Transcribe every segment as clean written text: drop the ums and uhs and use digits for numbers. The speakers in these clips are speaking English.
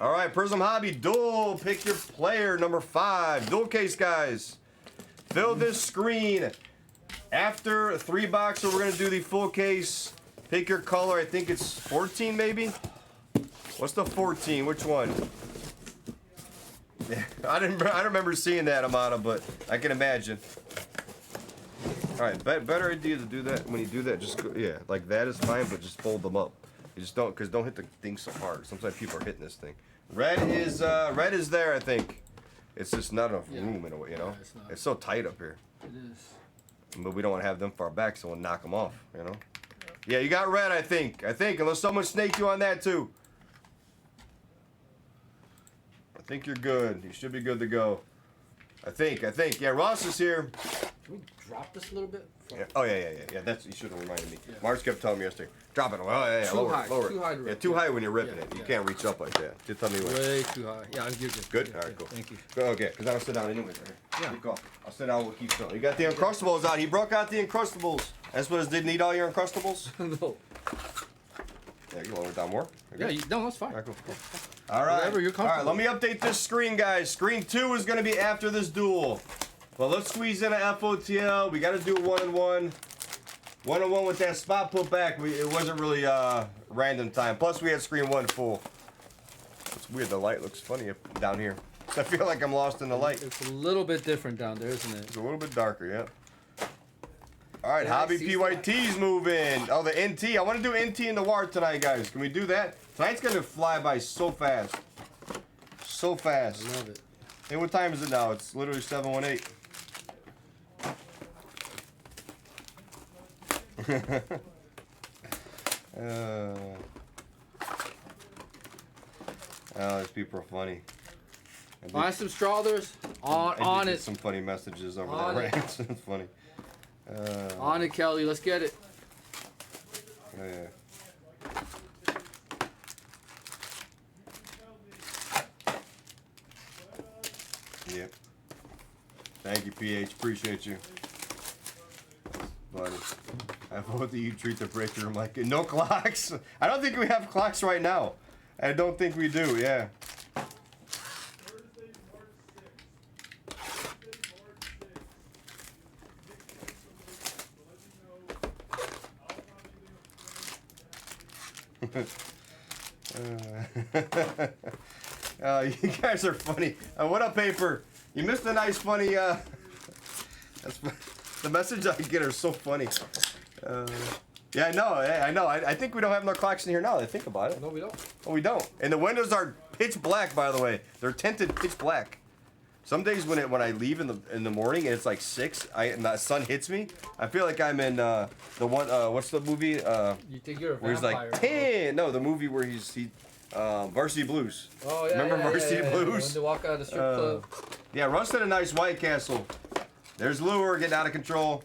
All right, Prizm Hobby dual. Pick your player, number 5. Dual case, guys. Fill this screen. After 3 boxer, we're gonna do the full case. Pick your color. I think it's 14, maybe. What's the 14? Which one? Yeah, I don't remember seeing that, Amana, but I can imagine. All right, better idea to do that when you do that. Just go, yeah, like that is fine, but just fold them up. You just don't hit the thing so hard. Sometimes people are hitting this thing. Red is there, I think. It's just not enough room in a way, you know. Yeah, it's so tight up here. It is. But we don't want to have them far back, so we'll knock them off, you know. Yeah, you got red, I think, unless someone snaked you on that too. I think you're good. You should be good to go. I think. Yeah, Ross is here. Can we drop this a little bit? Yeah. Oh yeah. That's, you should have reminded me. Yeah. Marge kept telling me yesterday, drop it. Oh yeah. Too high. Lower. Too high. Yeah, too high when you're ripping it. You can't reach up like that. Just tell me when. Way too high. Yeah, you're good. Good. All right, cool. Thank you. Okay, because I'll sit down anyways. Right here. Yeah. I'll sit down. We'll keep going. You got the Uncrustables out. He broke out the Uncrustables. That's what it didn't eat all your Uncrustables. No. Yeah, you lower it down more. Yeah, no, that's fine. All right, cool. All right. Whatever you're comfortable. All right, let me update this screen, guys. Screen 2 is going to be after this duel. Well, let's squeeze in an FOTL. We got to do 1-1. 1-1 with that spot put back. It wasn't really random time. Plus, we had screen 1 full. It's weird. The light looks funny up down here. I feel like I'm lost in the light. It's a little bit different down there, isn't it? It's a little bit darker, yeah. All right, Hobby PYT's moving. Oh, the NT. I want to do NT in the WAR tonight, guys. Can we do that? Tonight's going to fly by so fast. So fast. I love it. Hey, what time is it now? It's literally 7:18. Oh, these people are funny. Find some Strawthers. On it. Some funny messages over there, right? It's funny. On it, Kelly. Let's get it. Yeah. Yep. Thank you, PH. Appreciate you. Buddy. I hope that you treat the break room like it. No clocks. I don't think we have clocks right now. I don't think we do, yeah. You guys are funny. What up, Paper? You missed a nice funny. That's the message I get are so funny. Yeah, I know. I think we don't have no clocks in here now that I think about it. No, we don't. Oh, we don't. And the windows are pitch black, by the way. They're tinted pitch black. Some days when I leave in the morning and it's like 6, and the sun hits me, I feel like I'm in the one. What's the movie? You think you're a where vampire? He's like 10. No, the movie where he Varsity Blues. Oh yeah. Remember Varsity Blues? When they walk out of the strip club. Yeah, Russ had a nice White Castle. There's Lure getting out of control.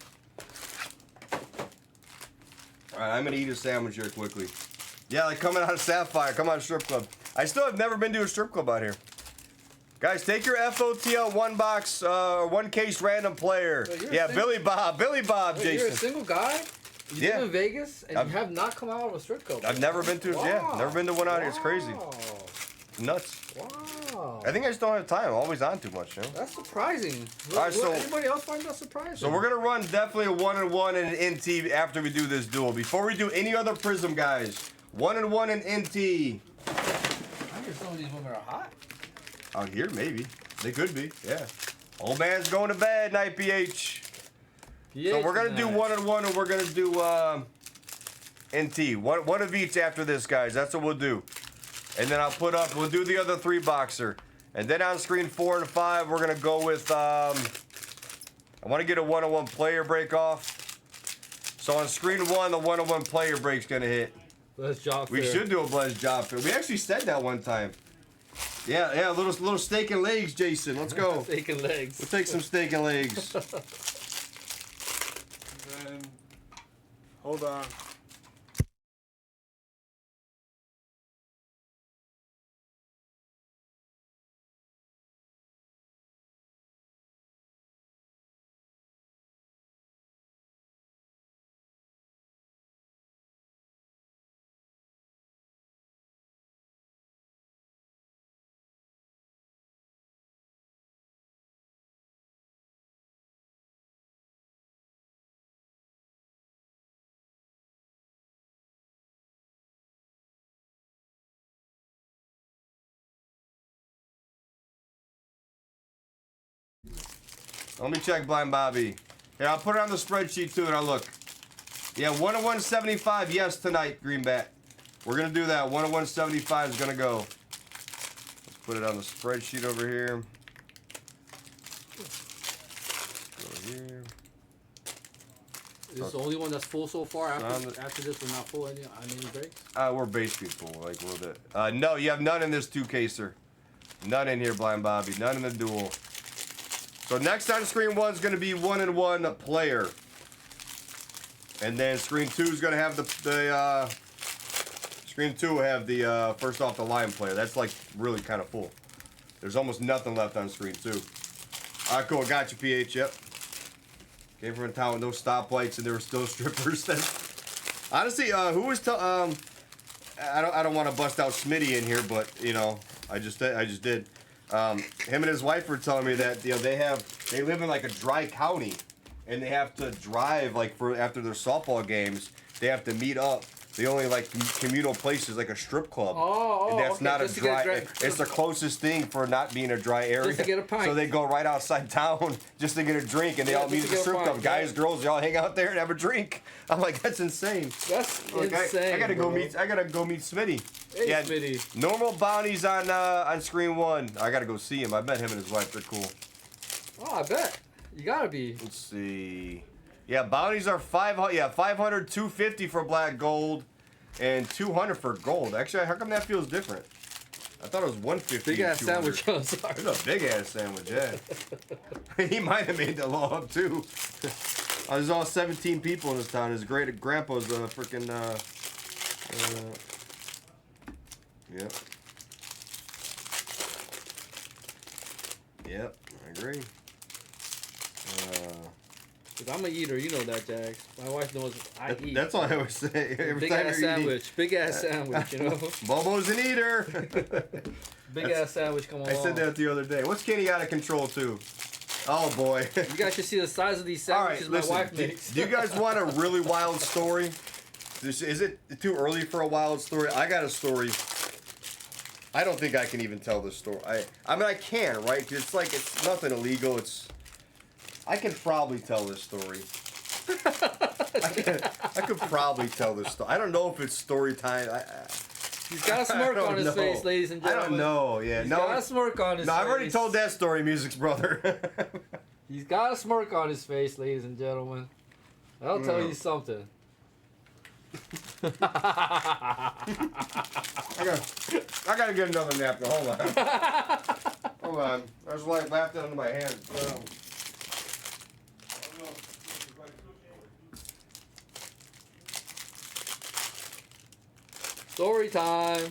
All right, I'm gonna eat a sandwich here quickly. Yeah, like coming out of Sapphire, come out of strip club. I still have never been to a strip club out here. Guys, take your FOTL 1 box, 1 case random player. Wait, yeah, Billy Bob, Wait, Jason. you're a single guy? You live in Vegas and you have not come out of a strip club. I've never been to, never been to one out here. It's crazy. Nuts. Wow. I think I just don't have time. I'm always on too much, you know? That's surprising. All right, so anybody else find that surprising? So we're gonna run definitely a 1-1 and an NT after we do this duel. Before we do any other Prizm, guys, 1-1 and NT. I hear some of these women are hot. Out here, maybe. They could be, yeah. Old man's going to bed, night PH. So we're gonna do 1-1 and we're gonna do NT. One of each after this, guys. That's what we'll do. And then we'll do the other 3 boxer. And then on screen 4 and 5, we're gonna go with I wanna get a 1-1 player break off. So on screen 1, the 1-1 player break's gonna hit. Blessed job We should do a blessed job fair. We actually said that one time. Yeah, little steak and legs, Jason. Let's go. Steak and legs. We'll take some steak and legs. Then, hold on. Let me check Blind Bobby. Here, I'll put it on the spreadsheet too, and I'll look. Yeah, 1 of 175, yes, tonight, Greenback. We're going to do that. 1 of 175 is going to go. Let's put it on the spreadsheet over here. Go here. Is this the only one that's full so far? After this, we're not full on any breaks? We're basically full, like a little bit. No, you have none in this 2-caser. None in here, Blind Bobby. None in the duel. So next on screen 1 is going to be 1 and 1 player. And then screen 2 is going to have the screen 2 will have the first off the line player. That's like really kind of full. There's almost nothing left on screen 2. All right, cool. Got you, PH. Yep. Came from a town with no stoplights and there were still strippers. Honestly, who was I don't want to bust out Smitty in here, but you know, I just did. Him and his wife were telling me that they live in like a dry county, and they have to drive like after their softball games. They have to meet up. The only like communal place is like a strip club. And that's okay. not Just a dry. It's the closest thing for not being a dry area. Just to get a pint. So they go right outside town just to get a drink, and they all meet at the strip club. Guys, girls, they all hang out there and have a drink. I'm like, that's insane. That's insane. I gotta go meet Smitty. Hey, yeah, Smitty. normal bounties on screen 1. I gotta go see him. I met him and his wife. They're cool. Oh, I bet. You gotta be. Let's see. Yeah, bounties are 500. Yeah, 500, 250 for black gold, and 200 for gold. Actually, how come that feels different? I thought it was 150. Big ass sandwich. I'm sorry. It's a big ass sandwich. Yeah. He might have made that law up too. There's all 17 people in this town. His great grandpa's freaking. Yep. Yep, I agree. Cause I'm an eater, you know that, Jags. My wife knows I eat. That's all I always say. Big ass sandwich. Big ass sandwich, you know? Bobo's an eater. Big ass sandwich, come on. I said that the other day. What's Kenny out of control too? Oh boy. You guys should see the size of these sandwiches my wife makes. Do you guys want a really wild story? Is it too early for a wild story? I got a story. I don't think I can even tell this story. I mean, I can, right? 'Cause it's like, it's nothing illegal. I can probably tell this story. I could probably tell this story. I don't know if it's story time. He's got a smirk on his face, ladies and gentlemen. I don't know. Yeah, He's got a smirk on his face. No, I've already told that story, Music's brother. He's got a smirk on his face, ladies and gentlemen. I'll tell you something. I gotta get another napkin. Hold on. Hold on. I was like laughing under my hand. Story time.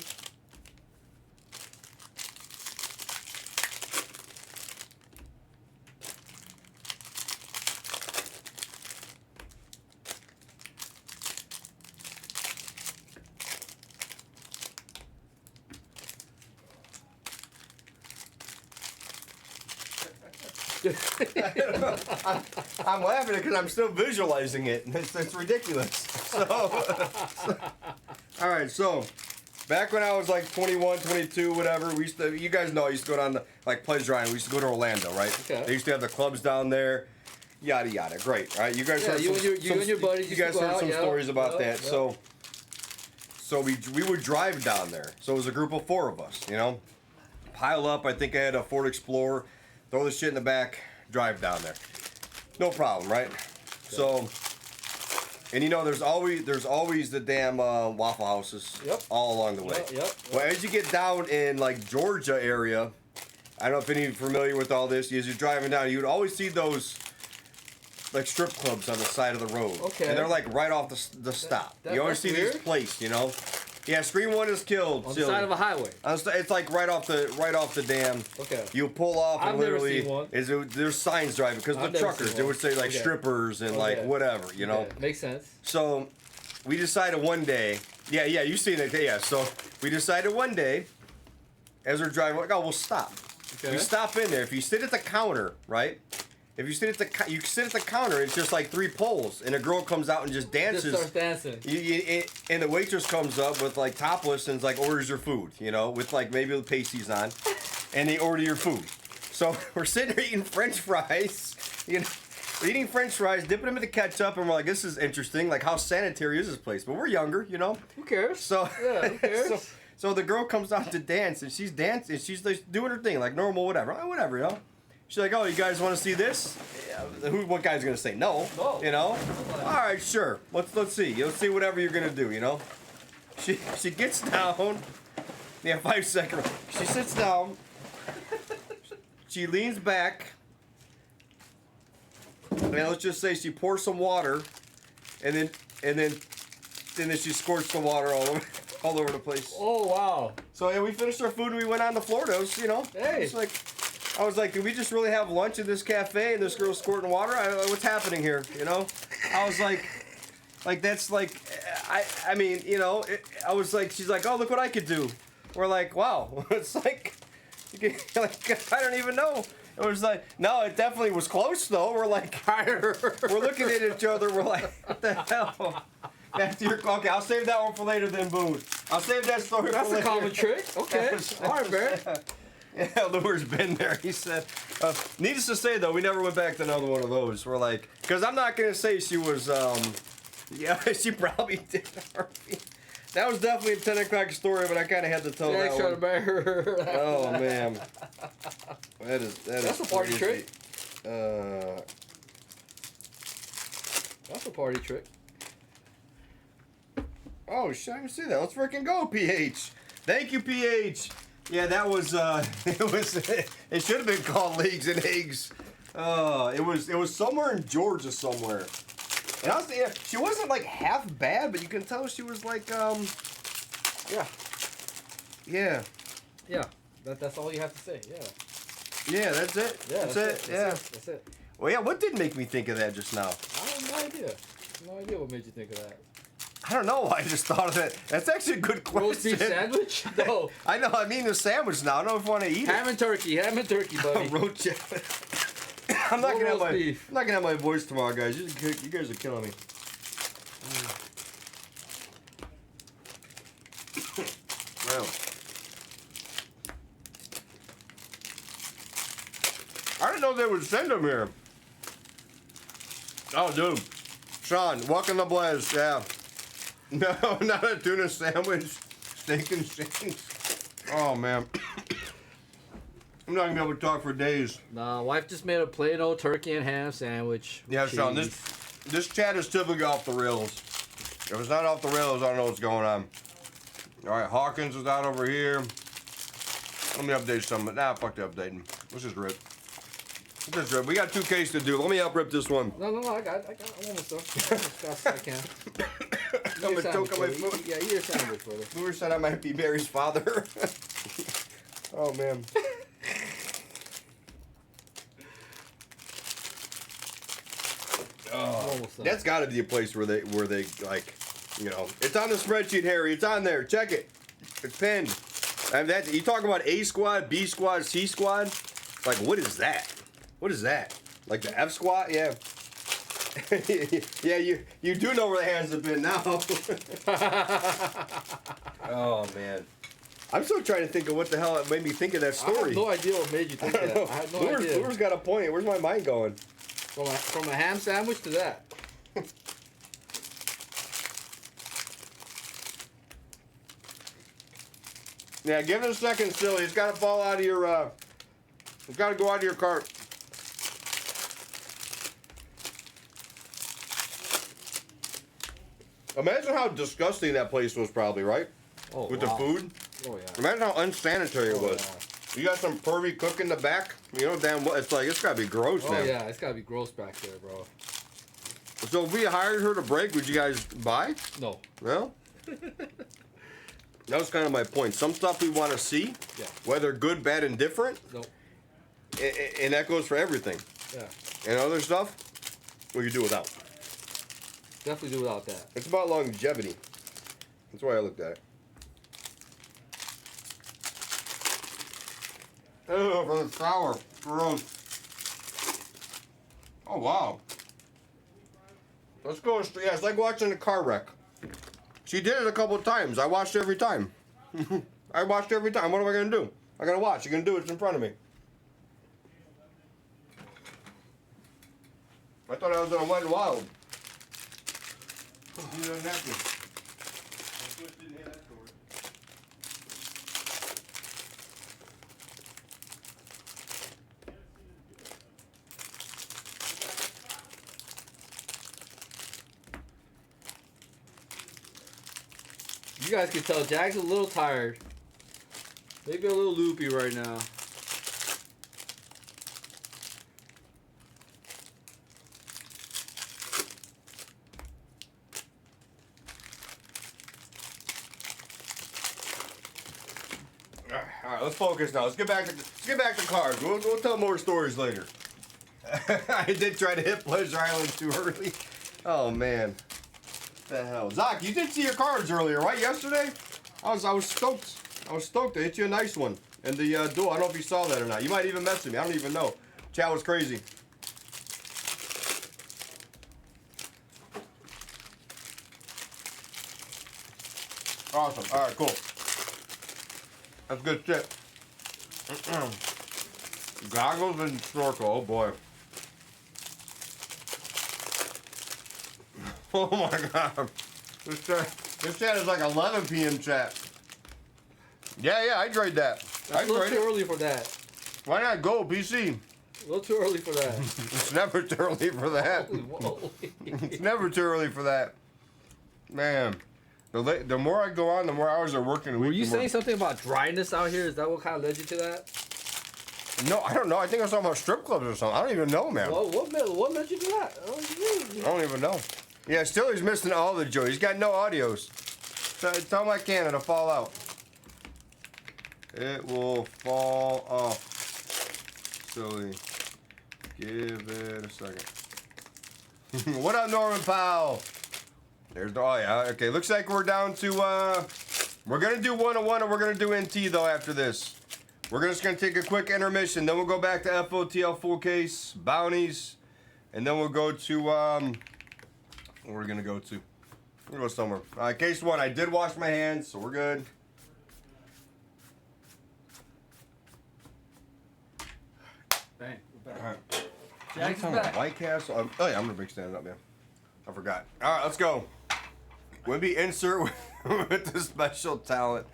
I'm laughing because I'm still visualizing it. It's ridiculous. So, all right. So, back when I was like 21, 22, whatever, we used to. You guys know I used to go down to like Pleasure Island. We used to go to Orlando, right? Okay. They used to have the clubs down there. Yada yada. Great. All right. You guys heard you and your buddies. You guys heard some stories about that. Yep. So we would drive down there. So it was a group of 4 of us. You know, pile up. I think I had a Ford Explorer. Throw the shit in the back, drive down there. No problem, right? Okay. So, and you know, there's always the damn Waffle Houses all along the way. Yep. Well, as you get down in like Georgia area, I don't know if any of you are familiar with all this. As you're driving down, you would always see those like strip clubs on the side of the road. Okay. And they're like right off the stop. You always see these places, you know. Yeah, screen 1 is killed. On the side of a highway. It's like right off the dam. Okay. You pull off and I've literally never seen one. There's signs driving because the truckers they would say like strippers and like whatever, you know. Makes sense. So we decided one day. Yeah, you've seen it. Yeah. So we decided one day, as we're driving, like, oh, we'll stop. Okay. We stop in there. If you sit at the counter, right? If you sit at the counter, it's just like 3 poles, and a girl comes out and just dances. Just starts dancing. And the waitress comes up with like topless and like orders your food, you know, with like maybe the pasties on, and they order your food. So we're sitting there eating French fries, You know, we're eating French fries, dipping them into ketchup, and we're like, this is interesting. Like, how sanitary is this place? But we're younger, you know. Who cares? So yeah, who cares? So the girl comes out to dance, and she's dancing. She's like doing her thing, like normal, whatever. Whatever, you know. She's like, oh, you guys want to see this? Yeah, what guy's gonna say no? No. You know. All right, sure. Let's see. Let's see whatever you're gonna do. You know. She gets down. Yeah, 5 seconds. She sits down. She leans back. And let's just say she pours some water, and then she squirts some water all over the place. Oh wow! So yeah, we finished our food and we went on to Florida's. You know, hey, I was like, did we just really have lunch in this cafe and this girl's squirting water? What's happening here? You know, I was like that's like, I mean, you know, I was like, she's like, oh, look what I could do. We're like, wow, it's like I don't even know. It was like, no, it definitely was close though. We're like, we're looking at each other. We're like, what the hell? Okay, I'll save that one for later then, Boone. I'll save that story That's for later. a common trick. Okay. All right, Barry. Yeah, Lure's been there. He said, needless to say though, we never went back to another one of those. We're like, because I'm not going to say she was, yeah, she probably did. That was definitely a 10 o'clock story, but I kind of had to tell that one. Oh, man. That's a party crazy. trick. That's a party trick. Oh, shit, I didn't see that. Let's freaking go, PH. Thank you, PH. Yeah, that was, it should have been called Leagues and Eggs. It was somewhere in Georgia somewhere. And honestly, yeah, she wasn't like half bad, but you can tell she was like, yeah. Yeah. Yeah. That's all you have to say. Yeah. Yeah, that's it. Yeah, that's it. Yeah. That's it. Well, yeah, what did make me think of that just now? I have no idea. No idea what made you think of that. I don't know. I just thought of it. That's actually a good question. Roast beef sandwich? No. I know. I mean the sandwich now. I don't know if I want to eat it. Ham and turkey, buddy. Roast I'm not gonna have my voice tomorrow, guys. You guys are killing me. Wow. I didn't know they would send them here. Oh, dude. Sean, welcome to Blaze. Yeah. No, not a tuna sandwich. Steak and shanks. Oh, man. I'm not going to be able to talk for days. Nah, wife just made a plain old turkey and ham sandwich. Yeah, Sean, this chat is typically off the rails. If it's not off the rails, I don't know what's going on. All right, Hawkins is out over here. Let me update some. Nah, fuck the updating. Let's just rip. We got 2 cases to do. Let me uprip this one. No, I got it. I'm almost done. As fast as I can. I'm gonna choke on my food. Yeah, eat your sandwich, brother. Lure said I might be Barry's father. Oh, man. That's got to be a place where they like, you know, it's on the spreadsheet, Harry. It's on there. Check it. It's pinned. And that you talk about A squad, B squad, C squad. Like, what is that? What is that? Like the F squad? Yeah. Yeah, you do know where the hands have been now. Oh man. I'm still trying to think of what the hell made me think of that story. I have no idea what made you think that. I have no idea. Lure's got a point. Where's my mind going? From a ham sandwich to that. Yeah, give it a second, silly. It's got to fall out of your. It's got to go out of your cart. Imagine how disgusting that place was, probably, right? Oh, with wow. the food. Oh yeah. Imagine how unsanitary it was. Yeah. You got some pervy cook in the back. You know, damn, it's like it's got to be gross, man. Oh yeah, it's got to be gross back there, bro. So if we hired her to break, would you guys buy? No. No? That was kind of my point. Some stuff we want to see, yeah. Whether good, bad, and different. Nope. And that goes for everything. Yeah. And other stuff, we could do without. Definitely do without that. It's about longevity. That's why I looked at it. Oh, for the sour. Gross. Oh, wow. Let's go. Yeah, it's like watching a car wreck. She did it a couple of times. I watched every time. I watched every time. What am I going to do? I got to watch. You're going to do it in front of me. I thought I was on Wet n Wild. You don't have to. You guys can tell Jack's a little tired. Maybe a little loopy right now. All right, let's focus now. Let's get back to cards. We'll tell more stories later. I did try to hit Pleasure Island too early. Oh man, what the hell, Zach? You did see your cards earlier, right? Yesterday, I was stoked. I was stoked to hit you a nice one in the duel. I don't know if you saw that or not. You might even message me. I don't even know. Chat was crazy. Awesome. All right, cool. That's good shit. Goggles and snorkel. Oh boy. Oh my god. This chat is like 11 p.m. chat. Yeah, I trade that. That's a little too early for that. Why not go, PC? A little too early for that. It's never too early for that. It's never too early for that. Man. The more I go on, the more hours are working a week. Were you saying something about dryness out here? Is that what kind of led you to that? No, I don't know. I think I was talking about strip clubs or something. I don't even know, man. Well, what led you to that? I don't even know. Yeah, still he's missing all the joy. He's got no audios. So tell my cannon to fall out. It will fall off. Silly. Give it a second. What up, Norman Powell? There's the, oh yeah, okay. Looks like we're down to, we're going to do 101 and we're going to do NT though after this. We're just going to take a quick intermission. Then we'll go back to FOTL full case, bounties. And then we'll go to, where are we going to go to? We'll go somewhere. All right, case one. I did wash my hands, so we're good. Bang. We're back. All right. Jack's back. White Castle. Oh yeah, I'm going to big stand up, man. I forgot. All right, let's go. Wimby insert with the special talent.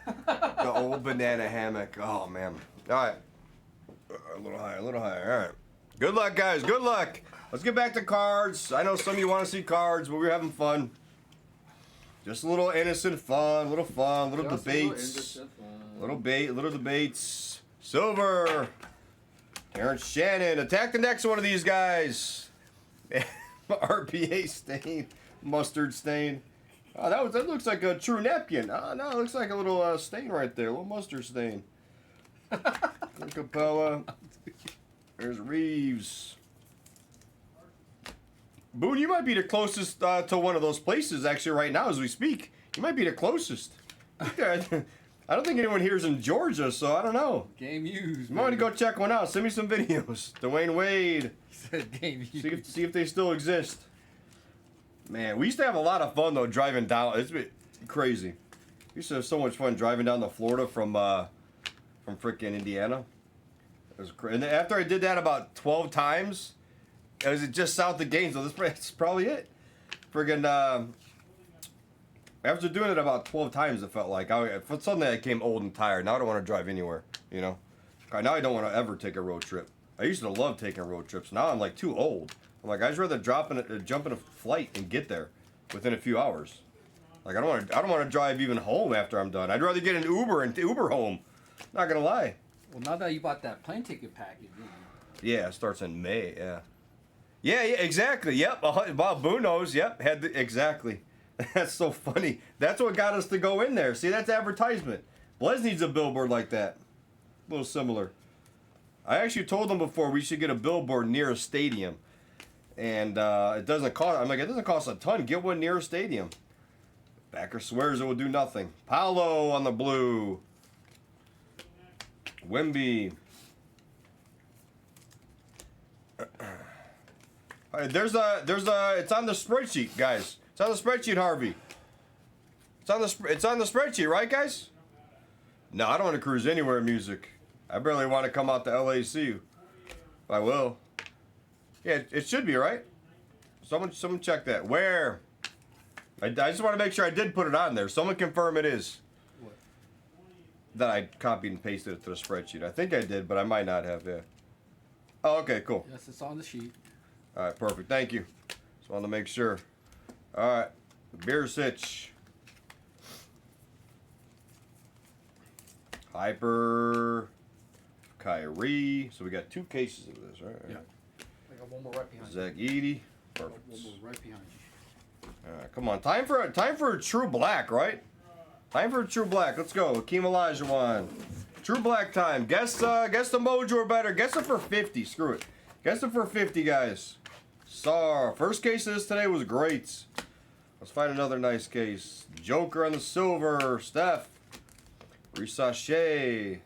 The old banana hammock. Oh, man. All right. A little higher, a little higher. All right. Good luck, guys. Good luck. Let's get back to cards. I know some of you want to see cards, but we're having fun. Just a little innocent fun, little debates. Little debates. Silver. Terrence Shannon. Attack the next one of these guys. RPA stain. Mustard stain. Oh, that looks like a true napkin. Oh, no, it looks like a little stain right there. A little mustard stain. Capella. There's Reeves. Boone, you might be the closest to one of those places actually right now as we speak. You might be the closest. I don't think anyone here's in Georgia, so I don't know. Game used. You might want to go check one out. Send me some videos. Dwayne Wade. He said game used. See if they still exist. Man, we used to have a lot of fun though driving down. It's been crazy. We used to have so much fun driving down to Florida from frickin' Indiana. It was crazy. And after I did that about 12 times, it was just south of Gainesville. That's probably it. Friggin' after doing it about 12 times, it felt like for Sunday I came old and tired. Now I don't want to drive anywhere. You know. Now I don't want to ever take a road trip. I used to love taking road trips. Now I'm like too old. I'm like, I'd just rather jump in a flight and get there within a few hours. Like I don't want to drive even home after I'm done. I'd rather get an Uber and Uber home. Not gonna lie. Well, now that you bought that plane ticket package. Yeah, it starts in May. Yeah, exactly. Yep. Bob Boone knows. Yep. Exactly. That's so funny. That's what got us to go in there. See, that's advertisement. Blaise needs a billboard like that. A little similar. I actually told them before we should get a billboard near a stadium. And it doesn't cost, I'm like, it doesn't cost a ton. Get one near a stadium. Backer swears it will do nothing. Paolo on the blue. Wimby. There's a, it's on the spreadsheet, guys. It's on the spreadsheet, Harvey. It's on the spreadsheet, right, guys? No, I don't want to cruise anywhere music. I barely want to come out to LAC. I will. Yeah, it should be, right? Someone check that. Where? I just want to make sure I did put it on there. Someone confirm it is. What? That I copied and pasted it to the spreadsheet. I think I did, but I might not have, yeah. Oh, okay, cool. Yes, it's on the sheet. All right, perfect. Thank you. Just wanted to make sure. All right, Beer Sitch. Hyper. Kyrie. So we got 2 cases of this, right? Yeah. I got one more right behind Zach Edey. Perfect. you. One more right behind you. All right, come on. Time for a true black, right? Time for a true black. Let's go. Hakeem Olajuwon. True black time. Guess the Mojo or better. Guess it for 50. Screw it. Guess it for 50, guys. First case of this today was great. Let's find another nice case. Joker on the silver. Steph. Risachet.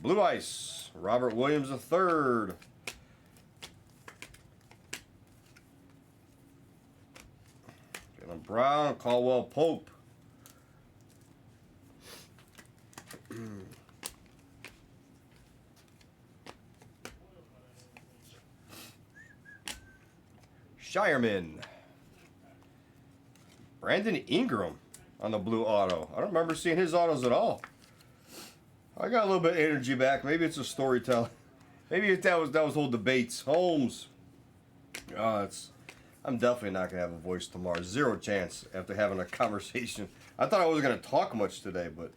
Blue Ice. Robert Williams III. Jaylen Brown. Caldwell Pope. Shireman. Brandon Ingram on the blue auto. I don't remember seeing his autos at all. I got a little bit of energy back. Maybe it's a storytelling. Maybe that was whole debates. Holmes. I'm definitely not gonna have a voice tomorrow. 0 chance after having a conversation. I thought I wasn't gonna talk much today, but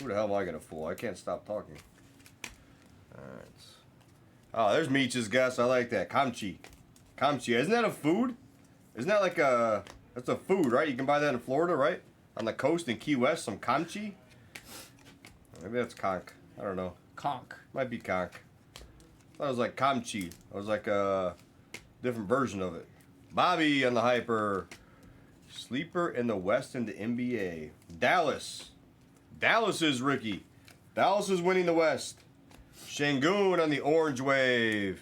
who the hell am I gonna fool? I can't stop talking. All right. Oh, there's Meech's guess. I like that. Kamchi. Isn't that a food? Isn't that like that's a food, right? You can buy that in Florida, right? On the coast in Key West, some kamchi. Maybe that's conch. I don't know. Conch. Might be conch. I thought it was like kamchi. It was like a different version of it. Bobby on the hyper. Sleeper in the West in the NBA. Dallas. Dallas is Ricky. Dallas is winning the West. Şengün on the orange wave.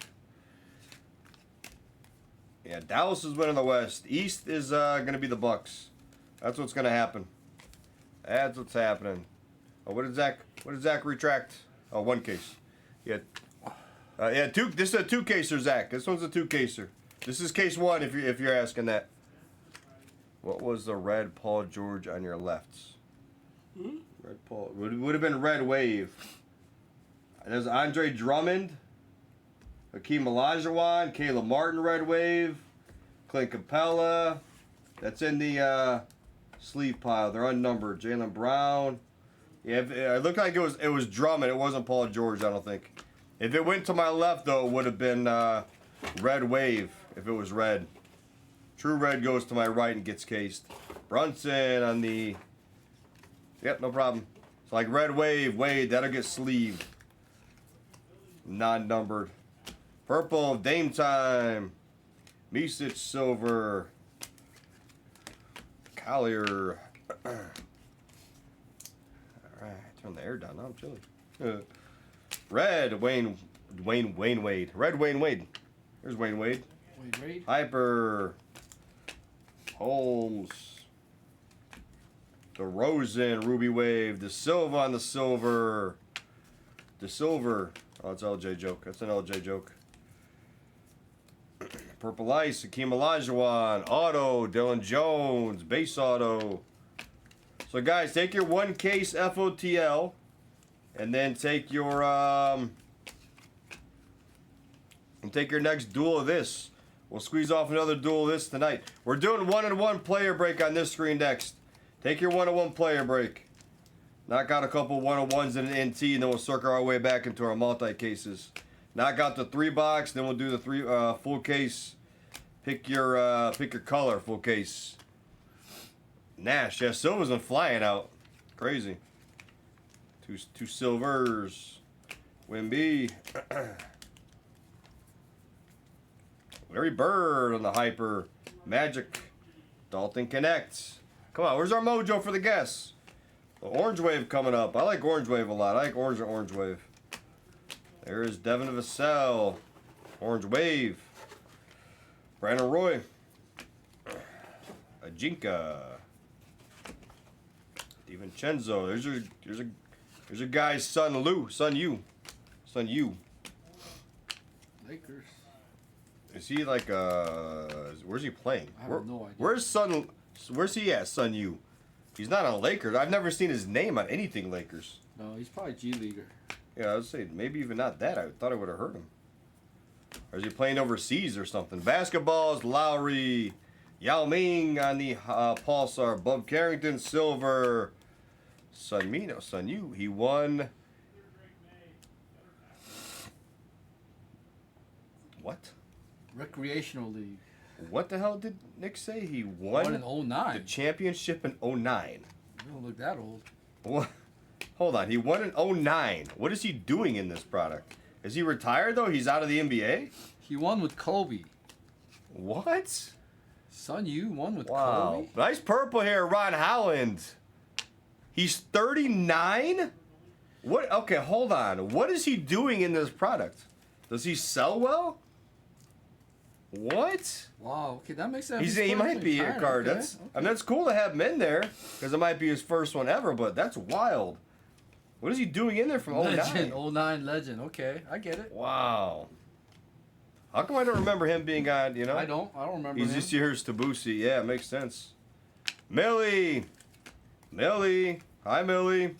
Yeah, Dallas is winning the West. East is going to be the Bucks. That's what's going to happen. That's what's happening. Oh, what did Zach retract? Oh, 1 case. Yeah. Yeah, 2. This is a 2-caser, Zach. This one's a 2-caser. This is case 1 if you're asking that. What was the red Paul George on your lefts? Red Paul. Would have been red wave. And there's Andre Drummond, Hakeem Olajuwon, Caleb Martin, red wave, Clint Capella. That's in the sleeve pile. They're unnumbered. Jaylen Brown. Yeah, it looked like it was Drummond. It wasn't Paul George, I don't think. If it went to my left, though, it would have been red wave if it was red. True red goes to my right and gets cased. Brunson on the... Yep, no problem. It's like red wave, Wade, that'll get sleeved. Non-numbered. Purple, Dame Time. Misic, silver. Collier. Alright, turn the air down. Now I'm chilly. Red, Wayne Wade. Red Wayne Wade. Here's Wayne Wade. Wayne Wade. Hyper. Holmes. DeRozan, Ruby Wave. De Silva on the silver. De Silver. Oh, it's LJ joke. That's an LJ joke. Purple Ice, Hakeem Olajuwon. Auto, Dylan Jones. Base auto. So, guys, take your 1 case FOTL. And then take your next duel of this. We'll squeeze off another duel of this tonight. We're doing 1-on-1 player break on this screen next. Take your 1-on-1 player break. Knock out a couple 1-on-1s in an NT, and then we'll circle our way back into our multi-cases. Knock out the 3-box, then we'll do the 3 full case. Pick your color, full case. Nash, yeah, Silva's been flying out. Crazy. Two silvers. Wimby. Larry Bird on the hyper. Magic. Dalton connects. Come on, where's our mojo for the guess? The orange wave coming up. I like orange wave a lot. I like orange wave. There's Devin Vassell. Orange wave. Brandon Roy. Ajinka. DiVincenzo. There's your guy's son Lou. Son you. Lakers. Is he like where's he playing? I have no idea. Where's he at, Sun Yu? He's not on Lakers. I've never seen his name on anything Lakers. No, he's probably G Leaguer. Yeah, I would say maybe even not that. I thought I would have heard him. Or is he playing overseas or something? Basketballs, Lowry, Yao Ming on the Pulsar, Bub Carrington, silver. Sun Yu, he won. What? Recreational League. What the hell did Nick say? He Won in the 09. championship in 09. You don't look that old. What? Hold on, he won in 09. What is he doing in this product? Is he retired though? He's out of the NBA? He won with Kobe. What? Sun Yu won with Wow. Kobe? Nice purple here, Ron Howland. He's 39? What? Okay, hold on. What is he doing in this product? Does he sell well? What? Wow, okay, that makes sense. He might be a card. Okay. That's I mean that's cool to have him in there because it might be his first one ever, but that's wild. What is he doing in there from 09? Legend, 09 legend. Okay, I get it. Wow. How come I don't remember him being on, you know? I don't remember He's him. this year's Tabusi. Yeah, it makes sense. Millie. Hi, Millie.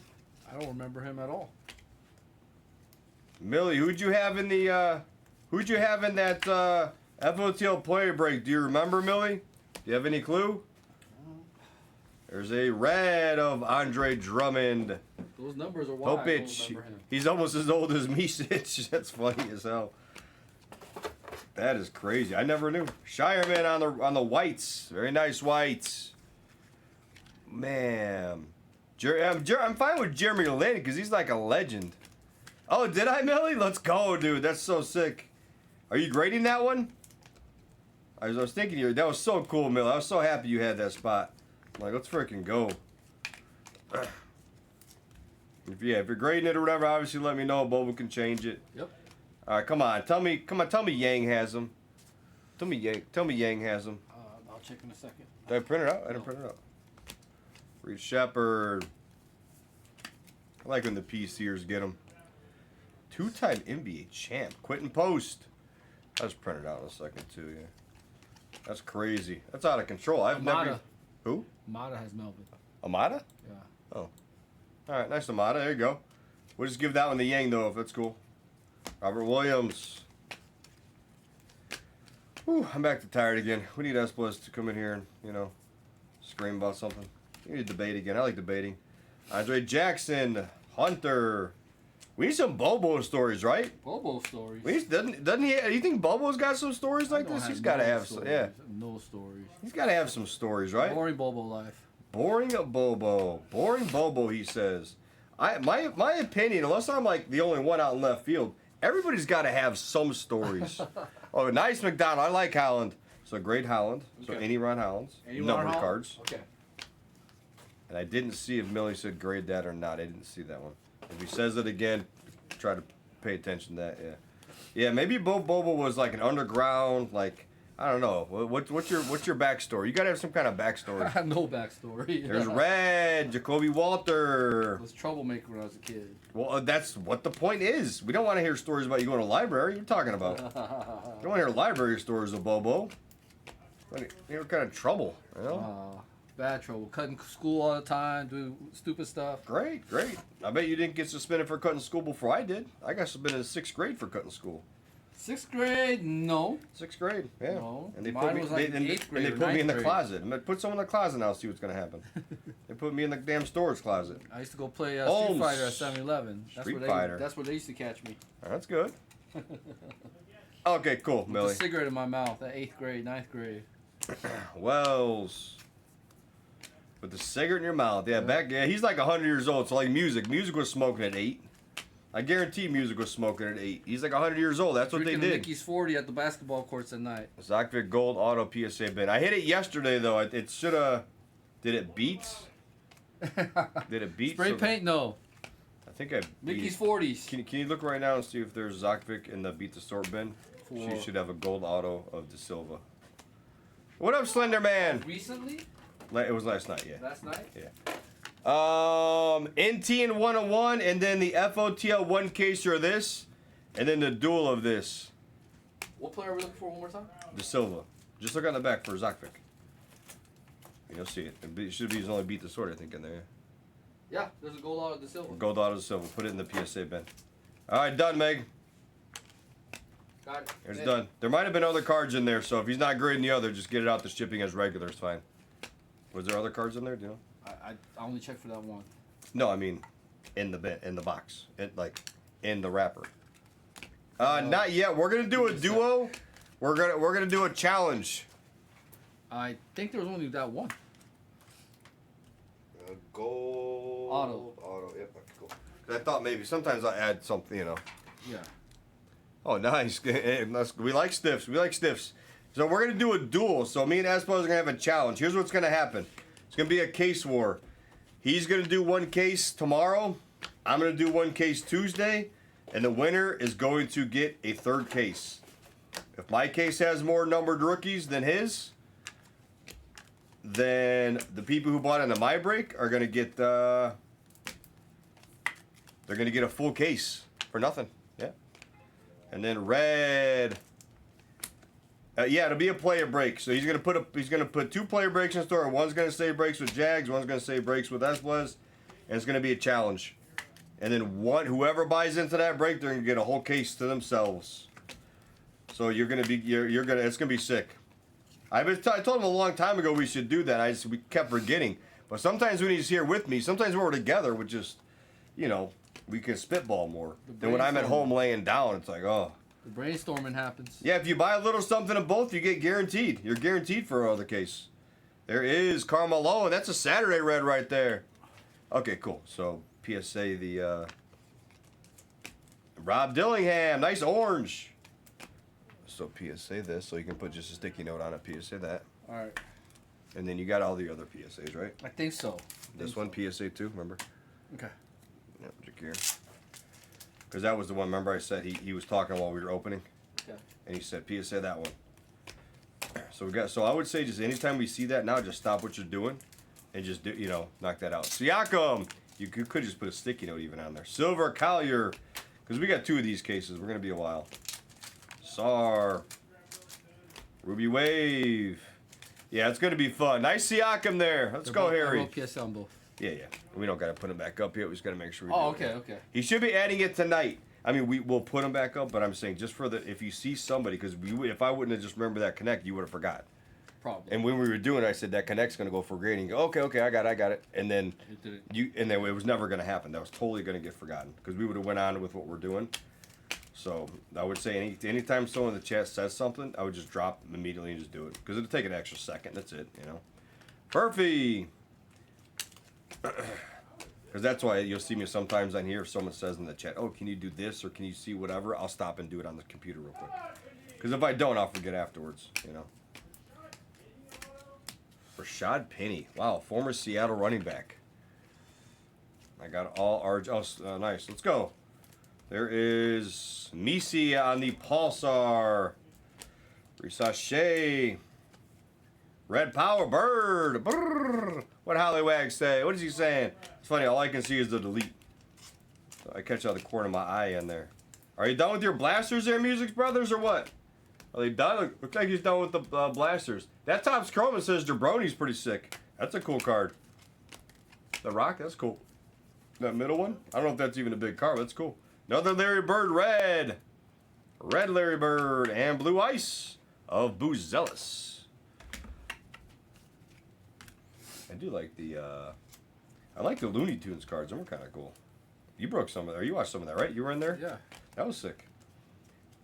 I don't remember him at all. Millie, who'd you have in that FOTL player break? Do you remember, Millie? Do you have any clue? There's a red of Andre Drummond. Those numbers are wild. I don't Hopich. remember him. He's almost as old as Misic. That's funny as hell. That is crazy. I never knew. Shireman on the whites. Very nice whites. Man. I'm fine with Jeremy Lin because he's like a legend. Oh, did I, Millie? Let's go, dude. That's so sick. Are you grading that one? I was thinking that was so cool, Millie. I was so happy you had that spot. I'm like, let's freaking go. If you're grading it or whatever, obviously let me know. Bobo can change it. Yep. All right, come on. Tell me Yang has them. Tell me Yang has them. I'll check in a second. Did I print it out? I didn't print it out. Reed Shepard. I like when the PCers get them. Two-time NBA champ. Quentin Post. I'll just print it out in a second, too, yeah. That's crazy. That's out of control. I've never... Who? Amada has Melvin. Amada? Yeah. Oh. All right, nice Amada. There you go. We'll just give that one to Yang, though, if that's cool. Robert Williams. Whew, I'm back to tired again. We need Esplis to come in here and, you know, scream about something. We need to debate again. I like debating. Andre Jackson. Hunter. We need some Bobo stories, right? Bobo stories. Doesn't he? Do you think Bobo's got some stories like this? He's got to have some. Yeah. No stories. He's got to have some stories, right? Boring Bobo life. Boring Bobo. Boring Bobo, he says. My opinion, unless I'm like the only one out in left field, everybody's got to have some stories. Oh, nice McDonald. I like Howland. So great Howland. So Okay. any Ron Howlands. Numbered cards. Okay. And I didn't see if Millie said grade that or not. I didn't see that one. If he says it again, try to pay attention to that. Yeah. Yeah, maybe Bobo was like an underground, like, I don't know. What's your backstory? You gotta have some kind of I backstory. have no backstory. There's Red, Jacoby Walter. I was a troublemaker when I was a kid. Well, that's what the point is. We don't want to hear stories about you going to the library. You're talking about. You don't want to hear library stories of Bobo. You're kind of trouble, you know? Bad trouble. Cutting school all the time, do stupid stuff. Great. I bet you didn't get suspended for cutting school before I did. I got suspended in 6th grade for cutting school. 6th grade? No. 6th grade, yeah. No. And they Mine put me, was like and 8th grade they or put me in the 9th grade. closet. I'm gonna put someone in the closet now. See what's gonna happen. They put me in the damn storage closet. I used to go play Street Holmes. Fighter at 7-Eleven. Street Fighter. That's where they used to catch me. That's good. Okay, cool, With Millie. a cigarette in my mouth at 8th grade, 9th grade. Wells. With the cigarette in your mouth. Yeah, he's like 100 years old, so like music. Music was smoking at 8. I guarantee music was smoking at 8. He's like 100 years old. That's what they Drinking did. Mickey's 40 at the basketball courts at night. Zakvik Gold Auto PSA bin. I hit it yesterday, though. It should have... Did it beat? Did it beat? Spray paint? No. I think I beat Mickey's it. 40s. Can you look right now and see if there's Zakvik in the Beat the Sort bin? She should have a gold auto of De Silva. What up, Slender Man? Recently? It was last night, yeah. Last night? Yeah. NT and 101, and then the FOTL 1 caser of this, and then the duel of this. What player are we looking for one more time? De Silva. Just look on the back for Zakvik. You'll see it. It should be his only beat the sword, I think, in there. Yeah, there's a gold out of De Silva. Gold out of De Silva. Put it in the PSA bin. All right, done, Meg. Got it. It's done. There might have been other cards in there, so if he's not grading the other, just get it out the shipping as regular. It's fine. Was there other cards in there? Do you know? I only checked for that one. No, I mean, in the bin, in the box, in the wrapper. Not yet. We're gonna do a duo. We're gonna do a challenge. I think there was only that one. Gold. Auto. Yep, that's cool. I thought maybe sometimes I add something, you know. Yeah. Oh, nice. We like stiffs. We like stiffs. So we're going to do a duel. So me and Espo are going to have a challenge. Here's what's going to happen. It's going to be a case war. He's going to do one case tomorrow. I'm going to do one case Tuesday. And the winner is going to get a third case. If my case has more numbered rookies than his, then the people who bought into my break are going to get... they're going to get a full case for nothing. Yeah. And then red. Yeah, it'll be a player break. So he's gonna put 2 player breaks in store. One's gonna say breaks with Jags. One's gonna say breaks with Esplez, and it's gonna be a challenge. And then whoever buys into that break, they're gonna get a whole case to themselves. So it's gonna be sick. I told him a long time ago we should do that. We kept forgetting. But sometimes when he's here with me, sometimes when we're together, we just, you know, we can spitball more. Then when I'm at home laying down, it's like, oh. The brainstorming happens. Yeah, if you buy a little something of both, you get guaranteed. You're guaranteed for another case. There is Carmelo, and that's a Saturday red right there. Okay, cool. So PSA the Rob Dillingham, nice orange. So PSA this, so you can put just a sticky note on it. PSA that. All right. And then you got all the other PSAs, right? I think so. This one PSA too, remember? Okay. Yep, Jakir. Because that was the one, remember I said he was talking while we were opening? Okay. And he said, PSA that one. So I would say just anytime we see that now, just stop what you're doing and just do, knock that out. Siakam! You could just put a sticky note even on there. Silver Collier. Because we got 2 of these cases. We're going to be a while. Sar. Ruby Wave. Yeah, it's going to be fun. Nice Siakam there. Let's go, Harry. PSA on both. Yeah. We don't got to put him back up yet. We just got to make sure we do it. Okay. He should be adding it tonight. I mean, we'll put him back up, but I'm saying just for if you see somebody, because if I wouldn't have just remembered that connect, you would have forgot. Probably. And when we were doing it, I said that connect's going to go for grading. Okay, I got it. And then it was never going to happen. That was totally going to get forgotten because we would have went on with what we're doing. So I would say anytime someone in the chat says something, I would just drop immediately and just do it because it'll take an extra second. That's it, Perfy. Because that's why you'll see me sometimes on here if someone says in the chat, oh, can you do this or can you see whatever? I'll stop and do it on the computer real quick. Because if I don't, I'll forget afterwards, Rashad Penny. Wow, former Seattle running back. I got all RJ. Oh, nice. Let's go. There is Misi on the Pulsar. Risache. Red Power Bird. Brrr. What Hollywag say? What is he saying? It's funny. All I can see is the delete. So I catch out the corner of my eye in there. Are you done with your blasters there, Music Brothers, or what? Are they done? Looks like he's done with the blasters. That Topps Chroma says Jabroni's pretty sick. That's a cool card. The Rock, that's cool. That middle one? I don't know if that's even a big card, but that's cool. Another Larry Bird red. Red Larry Bird and Blue Ice of Boozelis. I do like I like the Looney Tunes cards. Them were kind of cool. You broke some of that. You watched some of that, right? You were in there? Yeah. That was sick.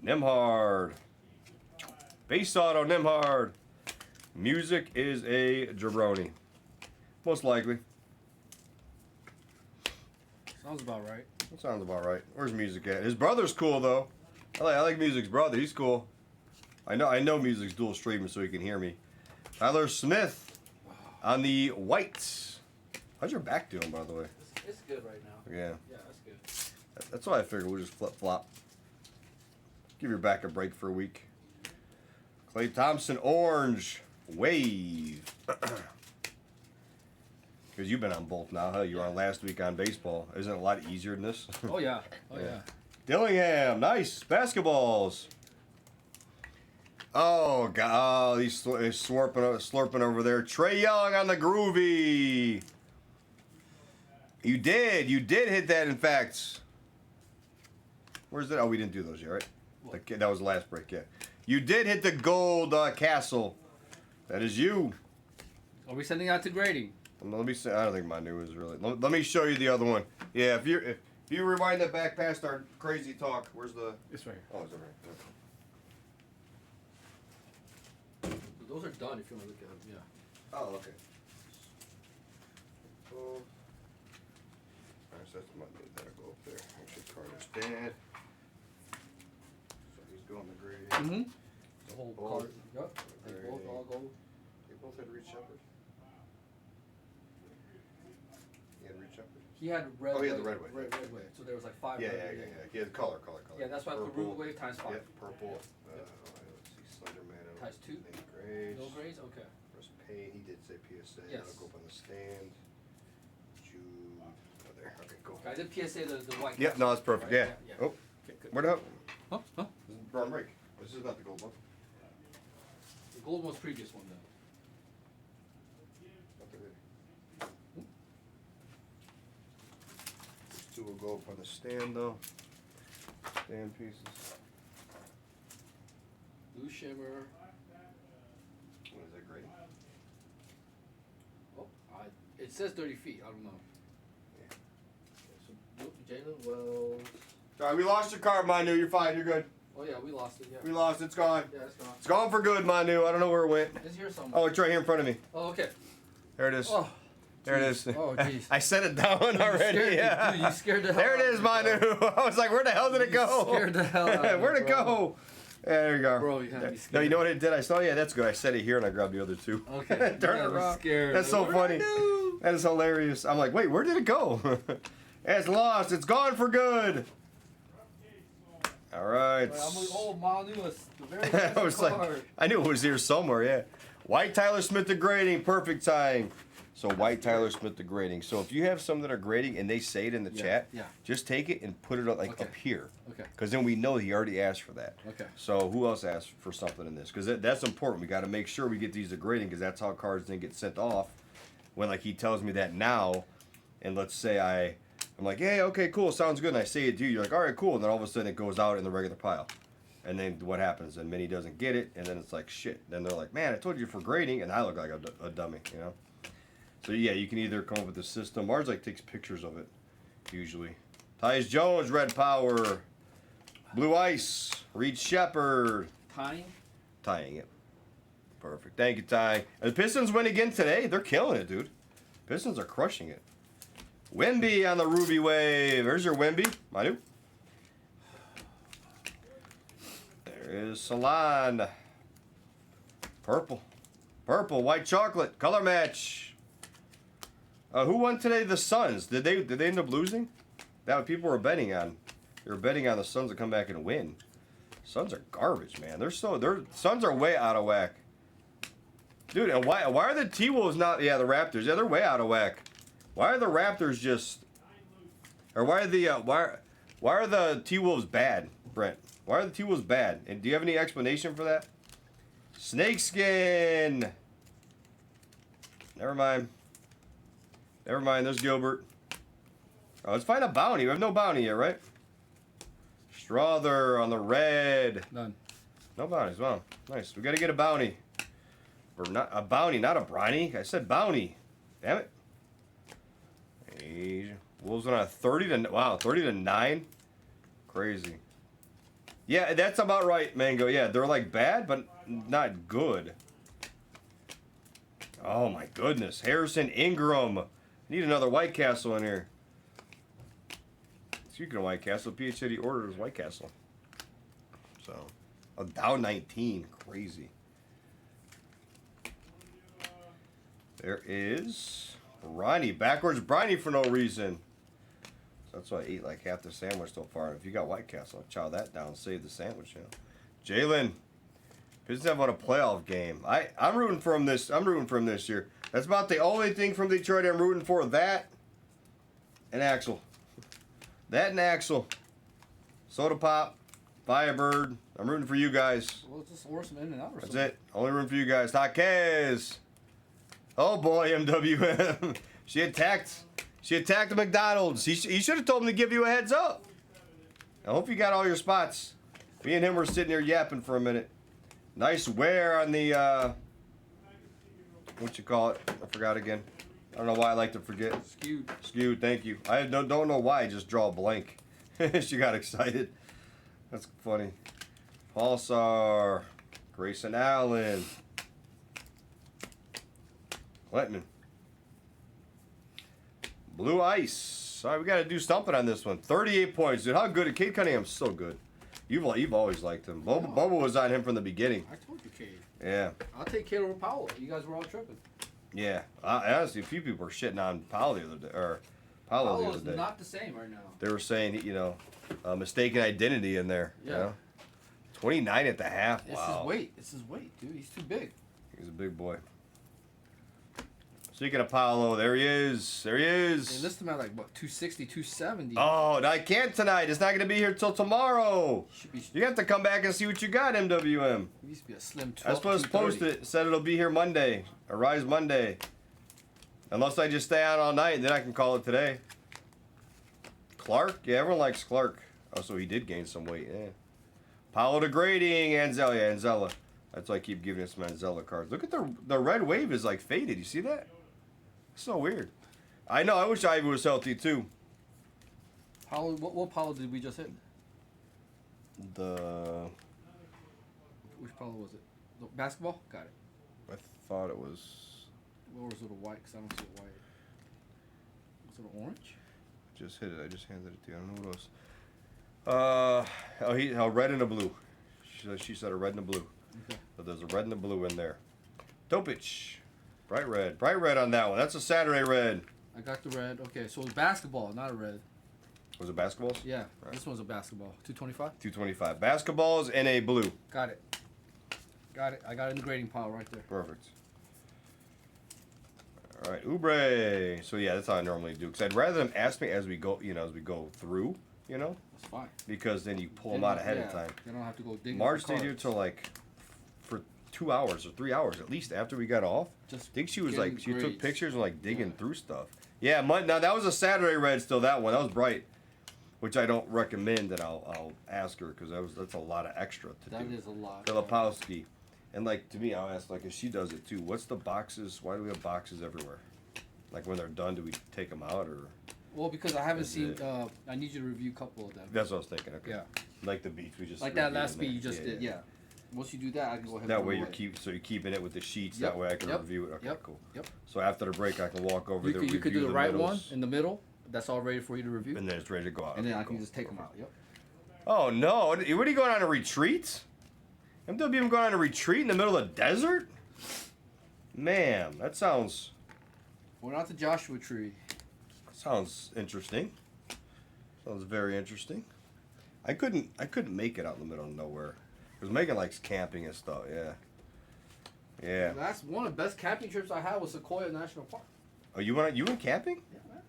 Nimhard. Base auto Nimhard. Music is a jabroni. Most likely. Sounds about right. That sounds about right. Where's Music at? His brother's cool though. I like Music's brother. He's cool. I know Music's dual streaming so he can hear me. Tyler Smith on the whites. How's your back doing, by the way? It's good right now. Yeah. Yeah, that's good. That's why I figured we'll just flip-flop. Give your back a break for a week. Clay Thompson orange wave. Because you've been on both now, huh? You were on last week on baseball. Isn't it a lot easier than this? Oh, yeah. Oh, yeah. Dillingham, nice. Basketballs. Oh, God. Oh, he's slurping over there. Trey Young on the groovy. You did hit that, in fact. Where's that? Oh, we didn't do those yet, right? That was the last break, yeah. You did hit the gold castle. That is you. Are we sending out to grading? Let me see. I don't think Manu is really. Let me show you the other one. Yeah, if you rewind that back past our crazy talk, where's the? It's right here. Oh, it's over here. Those are done if you want to look at them. Yeah. Oh, okay. So, alright, so that's Manu. That'll go up there. Actually, Carter's dead. So he's going to grade. Mm-hmm. The whole Both. card. Yep. They both all go. They both had Reed Shepard. He had Reed Shepard. He had red. Oh, he had the red wave. Red wave. So there was like 5 Yeah, red yeah, wave. yeah. He had color. Yeah, that's why I put Ruby Wave times 5. Yep, purple. Yep. Let's see, Slenderman. Times 2. Grades. No grades? Okay. First Payne, he did say PSA. Yes. That'll go up on the stand. Jude. Oh, there. Okay, cool. I did PSA the white. Yep, no, that's perfect. Right? Yeah. Yeah. Oh, Okay, good. where the hell? Huh? Huh? This is brown break. This is not the gold one. The gold one's previous one then. Not the red. These two will go up on the stand, though. Stand pieces. Blue shimmer. What is that, great? Oh, it says 30 feet. I don't know. Yeah. So Jalen Wells. Sorry, we lost your card, Manu. You're fine. You're good. Oh yeah, we lost it. Yeah. We lost. It's gone. Yeah, it's gone. It's gone for good, Manu. I don't know where it went. It's here somewhere. Oh, it's right here in front of me. Oh, okay. There it is. Oh. There it is. Oh, jeez. I set it down already. Scared Yeah. me, dude, you scared the hell There it out is, of me, Manu. I was like, where the hell did it go? Scared the hell out of me, Where'd it bro. go? Yeah, there you go. Bro, you had me No, scared. you know what it did? I saw, yeah, that's good. I set it here and I grabbed the other two. Okay. Turn Yeah, it I was around. scared. That's so Like, funny. what'd I do? That is hilarious. I'm like, wait, where did it go? It's lost. It's gone for good. All right. Like, I'm like, oh, Manu is the very I was card. like, I knew it was here somewhere, yeah. White Tyler Smith the grading, perfect time. So White Tyler Smith the grading. So if you have some that are grading and they say it in the chat, yeah. just take it and put it up, like Okay. up here. Okay. Because then we know he already asked for that. Okay. So who else asked for something in this? Because that's important. We got to make sure we get these to grading because that's how cards then get sent off. When like he tells me that now, and let's say I'm like, hey, okay, cool, sounds good. And I say it to you, you're like, all right, cool. And then all of a sudden it goes out in the regular pile. And then what happens? And Minnie doesn't get it, and then it's like, shit. Then they're like, man, I told you for grading, and I look like a dummy, you know? So yeah, you can either come up with the system. Ours like takes pictures of it, usually. Tyus Jones, Red Power. Blue Ice, Reed Shepard. Tying it. Perfect. Thank you, Ty. And the Pistons win again today. They're killing it, dude. Pistons are crushing it. Wemby on the Ruby Wave. There's your Wemby. Manu. There is Salon. Purple. Purple, white chocolate. Color match. Who won today? The Suns. Did they end up losing? That what people were betting on. They were betting on the Suns to come back and win. Suns are garbage, man. Suns are way out of whack. Dude, and why are the T-Wolves not? Yeah, the Raptors. Yeah, they're way out of whack. Why are the Raptors just? Or why are the T-Wolves bad, Brent? Why are the T-Wolves bad? And do you have any explanation for that? Snakeskin. Never mind. Never mind. There's Gilbert. Oh, let's find a bounty. We have no bounty yet, right? Strother on the red. None. No bounties. Wow, nice. We got to get a bounty. Or not a bounty, not a briny. I said bounty. Damn it. Asia. Wolves went on a 30 to 9. Crazy. Yeah, that's about right, Mango. Yeah, they're like bad, but not good. Oh my goodness. Harrison Ingram. Need another White Castle in here. Speaking of White Castle, PHD ordered White Castle. So, down 19. Crazy. There is Bronny. Backwards Bronny for no reason. So that's why I ate like half the sandwich so far. If you got White Castle, I'll chow that down and save the sandwich. You know. Jalen. Pistons have won a playoff game. I'm rooting for him this. I'm rooting for him this year. That's about the only thing from Detroit I'm rooting for. That and Axel. That and Axel. Soda Pop. Firebird. I'm rooting for you guys. Well, just order some in and out or That's something. it. Only rooting for you guys. Takez. Oh boy, MWM. She attacked the McDonald's. He should have told him to give you a heads up. I hope you got all your spots. Me and him were sitting here yapping for a minute. Nice wear on the, what you call it? I forgot again. I don't know why I like to forget. Skewed, thank you. I don't know why I just draw a blank. She got excited. That's funny. Pulsar. Grayson Allen. Clinton. Blue Ice. All right, we got to do something on this one. 38 points, dude. How good? Cade Cunningham's so good. You've always liked him. Boba was on him from the beginning. I told you, Cade. Yeah. I'll take Cade over Powell. You guys were all tripping. Yeah. Honestly, a few people were shitting on Powell the other day. Or Paolo the other day. Not the same right now. They were saying, you know, mistaken identity in there. Yeah. You know? 29 at the half. It's Wow. his weight. It's his weight, dude. He's too big. He's a big boy. Speaking of Paolo, there he is. There he is. They list him at like, what, 260, 270. Oh, I can't tonight. It's not going to be here till tomorrow. You have to come back and see what you got, MWM. He used to be a slim 12. I was supposed to post it. Said it'll be here Monday. Arise Monday. Unless I just stay on all night, and then I can call it today. Clark? Yeah, everyone likes Clark. Oh, so he did gain some weight, yeah. Paolo degrading. Anzella, yeah, Anzella. That's why I keep giving us some Anzella cards. Look at the red wave is like faded. You see that? So weird. I know. I wish Ivy was healthy too. Paulo, what Paulo did we just hit? Which Paulo was it? The basketball? Got it. I thought it was. What was it? A white? Because I don't see a white. Was it an orange? Just hit it. I just handed it to you. I don't know what it was. Oh, red and a blue. She said a red and a blue. Okay. But there's a red and a blue in there. Topich. Bright red on that one. That's a Saturday red. I got the red. Okay, so it's basketball, not a red. Was it basketballs? Yeah, right. This one's a basketball. 225? 225. Basketballs and a blue. Got it. Got it. I got it in the grading pile right there. Perfect. All right, Oubre. So yeah, that's how I normally do. Because I'd rather them ask me as we go, as we go through, That's fine. Because then you pull them out ahead of time. You don't have to go digging. Marge stayed here till like for 2 hours or 3 hours at least after we got off. I think she was like, she took pictures and like digging through stuff. Yeah, now that was a Saturday red still, that one. That was bright. Which I don't recommend that I'll ask her because that's a lot of extra to do. That is a lot. Filipowski. And like to me, I'll ask like if she does it too. What's the boxes? Why do we have boxes everywhere? Like when they're done, do we take them out or? Well, because I haven't seen. I need you to review a couple of them. That's what I was thinking. Okay. Yeah. Like the beats we just. Like that last beat you just did. Yeah. Once you do that, I can go ahead. That way you're keeping it with the sheets. That way I can review it. Okay, cool. Yep. So after the break, I can walk over there. You could do the right one in the middle. That's all ready for you to review. And then it's ready to go out. And then I can just take them out. Yep. Oh no! What are you going on a retreat? MWM going on a retreat in the middle of the desert? Man, that sounds. We're not the Joshua Tree. Sounds interesting. Sounds very interesting. I couldn't make it out in the middle of nowhere. Because Megan likes camping and stuff. Yeah. Yeah. That's one of the best camping trips I had was Sequoia National Park. Oh, you went camping? Yeah, man.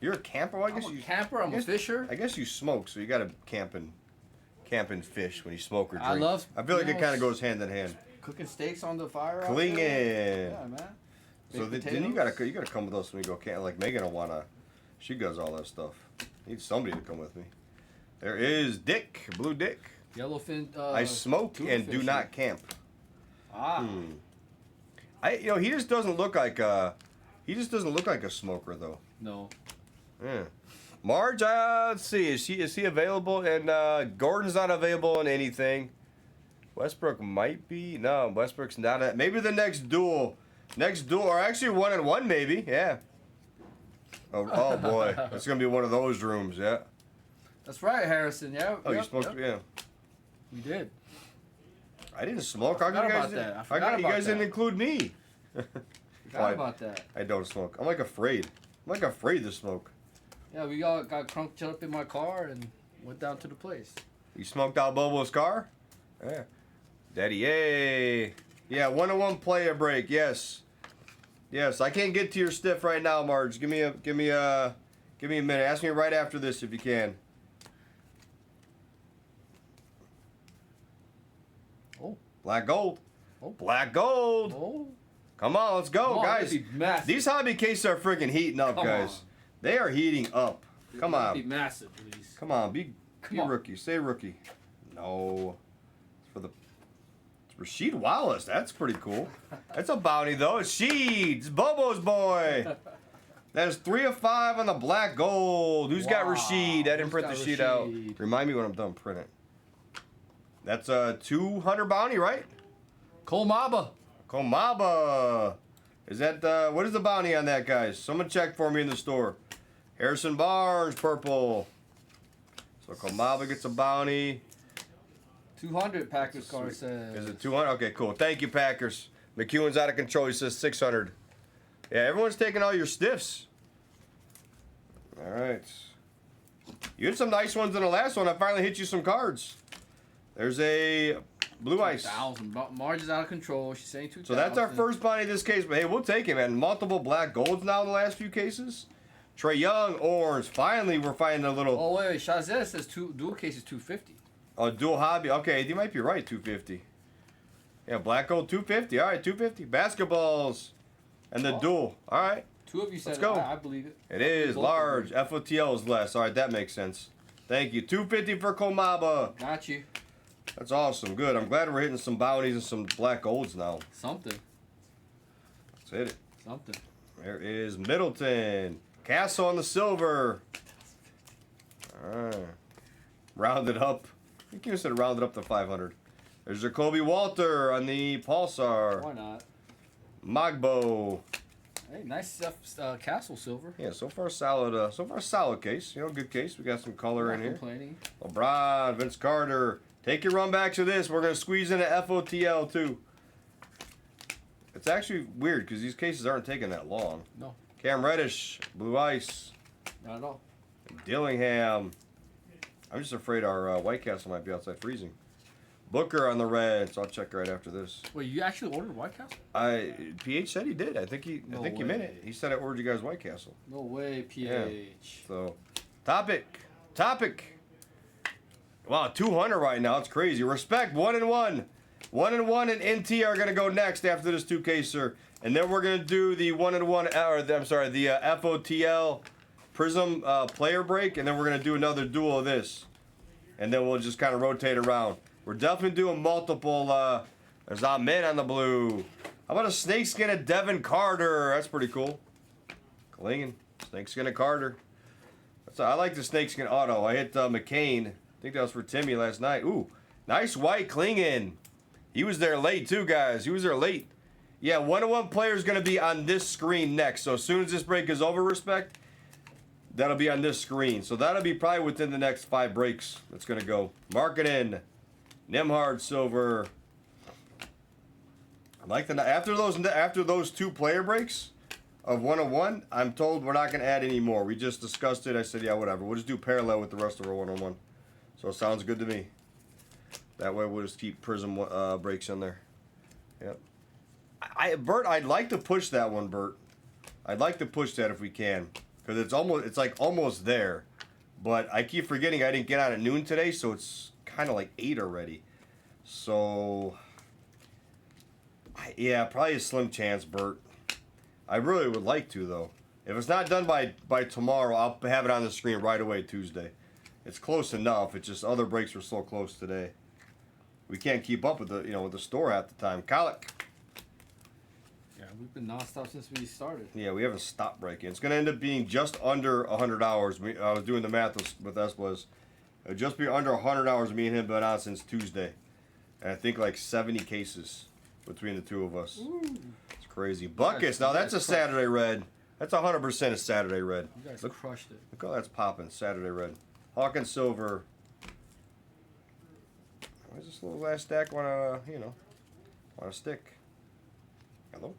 You're a camper. Well, I guess I'm a camper. I'm a fisher. I guess you smoke, so you got to camp and fish when you smoke or drink. I feel like it kind of goes hand in hand. Cooking steaks on the fire. Clinging. Yeah, man. So then you gotta come with us when we go camp. Like Megan will wanna. She does all that stuff. Need somebody to come with me. There is Dick, Blue Dick. Yellowfin. I smoke and do not camp. Ah. He just doesn't look like a smoker though. No. Yeah. Marge, let's see. Is he available? And Gordon's not available in anything. Westbrook might be. No, Westbrook's not. Maybe the next duel, or actually 1-1 maybe. Yeah. Oh boy, it's gonna be one of those rooms. Yeah. That's right, Harrison. Yeah. Oh, you smoked? Yeah. We did. I didn't smoke. I forgot about that. I forgot you guys didn't include me. Forgot about that. I don't smoke. I'm like afraid. To smoke. Yeah, we got crunked up in my car and went down to the place. You smoked out Bobo's car? Yeah. Daddy, yay. Yeah, 1-1 player break. Yes. Yes, I can't get to your stiff right now, Marge. Give me a minute. Ask me right after this if you can. Black gold. Oh. Black gold. Oh. Come on, let's go, Come on, guys. that'd be massive. These hobby cases are freaking heating up, Come guys. on. They are heating up. Come on. Be massive, please. Come on, be on. rookie. Say rookie. No. It's for the Rasheed Wallace. That's pretty cool. That's a bounty, though. It's Sheeds. Bobo's boy. That is 3 of 5 on the black gold. Who's got Wow. Rasheed? I didn't Who's print the got sheet out. Rasheed? Remind me when I'm done printing. That's a 200 bounty, right? Komaba. Komaba. Is that, what is the bounty on that, guys? Someone check for me in the store. Harrison Barnes, purple. So Komaba gets a bounty. 200 Packers card says. Is it 200? Okay, cool. Thank you, Packers. McEwen's out of control. He says 600. Yeah, everyone's taking all your stiffs. All right. You had some nice ones in the last one. I finally hit you some cards. There's a blue ice. 2,000. Marge is out of control. She's saying 2,000. So that's our first bounty of this case. But hey, we'll take it, man. Multiple black golds now in the last few cases. Trey Young, orange. Finally, we're finding a little. Oh, wait. Shazette says dual case is 250. Oh, dual hobby. Okay, you might be right. 250. Yeah, black gold 250. All right, 250. Basketballs and the dual. All right. 2 of you said Let's go. I believe it. It is large. FOTL is less. All right, that makes sense. Thank you. 250 for Komaba. Got you. That's awesome. Good. I'm glad we're hitting some bounties and some black golds now. Something. Let's hit it. Something. There is Middleton. Castle on the silver. All right. Rounded up. I think you said rounded up to 500. There's Jacoby Walter on the Pulsar. Why not? Magbo. Hey, nice Castle silver. Yeah, so far solid. So far solid case. You know, good case. We got some color Not in here. complaining. LeBron, Vince Carter. Take your run backs of this. We're gonna squeeze in an FOTL too. It's actually weird because these cases aren't taking that long. No. Cam Reddish, Blue Ice, Not at all. Dillingham. I'm just afraid our White Castle might be outside freezing. Booker on the red, so I'll check right after this. Wait, you actually ordered White Castle? PH said he did. I think he meant it. He said I ordered you guys White Castle. No way, PH. Yeah. So, topic. Wow, 200 right now. It's crazy. Respect 1 and 1. 1 and 1 and NT are gonna go next after this 2K-ser, and then we're gonna do the 1 and 1. The FOTL Prizm player break, and then we're gonna do another duel of this, and then we'll just kind of rotate around. We're definitely doing multiple. There's Ahmed on the blue. How about a snakeskin of Devin Carter? That's pretty cool. Klingin, snakeskin of Carter. I like the snakeskin auto. I hit McCain. I think that was for Timmy last night. Ooh, nice white Klingin. He was there late too, guys. He was there late. Yeah, 1-on-1 player is going to be on this screen next. So as soon as this break is over, Respect, that'll be on this screen. So that'll be probably within the next 5 breaks. That's going to go. Marketing. Nemhard silver. I like the after those 2 player breaks of 1-on-1. I'm told we're not going to add any more. We just discussed it. I said, yeah, whatever. We'll just do parallel with the rest of our 1-on-1. So it sounds good to me. That way we'll just keep Prizm breaks in there. Yep. Bert, I'd like to push that one, Bert. I'd like to push that if we can, because it's like almost there. But I keep forgetting I didn't get out at noon today, so it's kind of like 8 already. So, yeah, probably a slim chance, Bert. I really would like to, though. If it's not done by tomorrow, I'll have it on the screen right away Tuesday. It's close enough. It's just other breaks were so close today. We can't keep up with the store half the time. Colic. Yeah, we've been nonstop since we started. Yeah, we haven't stopped breaking. It's gonna end up being just under 100 hours. I was doing the math with Esplez. It'll just be under 100 hours. Me and him been on since Tuesday, and I think like 70 cases between the two of us. Ooh. It's crazy. Buckets. Now that's a Saturday red. That's 100% a Saturday red. You guys Look, crushed it. look how that's popping. Saturday red. Hawkins silver. Why does this little last stack wanna stick? Hello.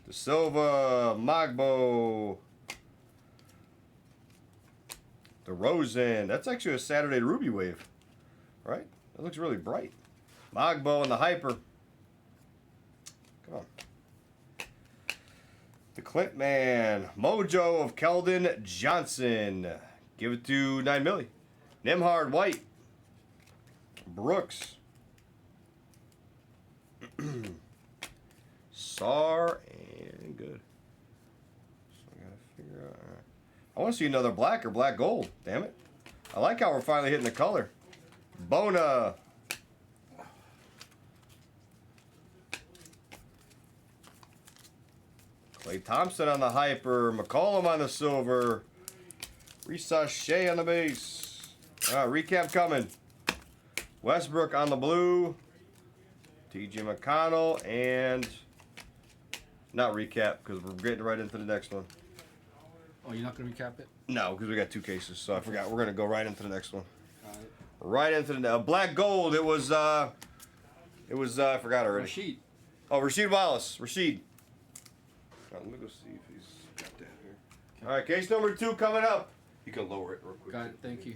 De Silva, Magbo, DeRozan. That's actually a Saturday Ruby wave, right? That looks really bright. Magbo and the Hyper. Come on. The Clint Man. Mojo of Keldon Johnson. Give it to 9 milli. Nemhard White. Brooks. Sar and good. So I gotta figure out. I want to see another black or black gold. Damn it! I like how we're finally hitting the color. Bona. Klay Thompson on the hyper. McCollum on the silver. Risa Shea on the base. Recap coming. Westbrook on the blue. T.J. McConnell and not recap because we're getting right into the next one. Oh, you're not gonna recap it? No, because we got 2 cases, so I forgot. We're gonna go right into the next one. Got it. Right into the black gold. It was I forgot already. Rashid. Oh, Rasheed Wallace. Rasheed. Let me go see if he's got that here. All right, case number 2 coming up. You can lower it real quick. Got it. Thank you.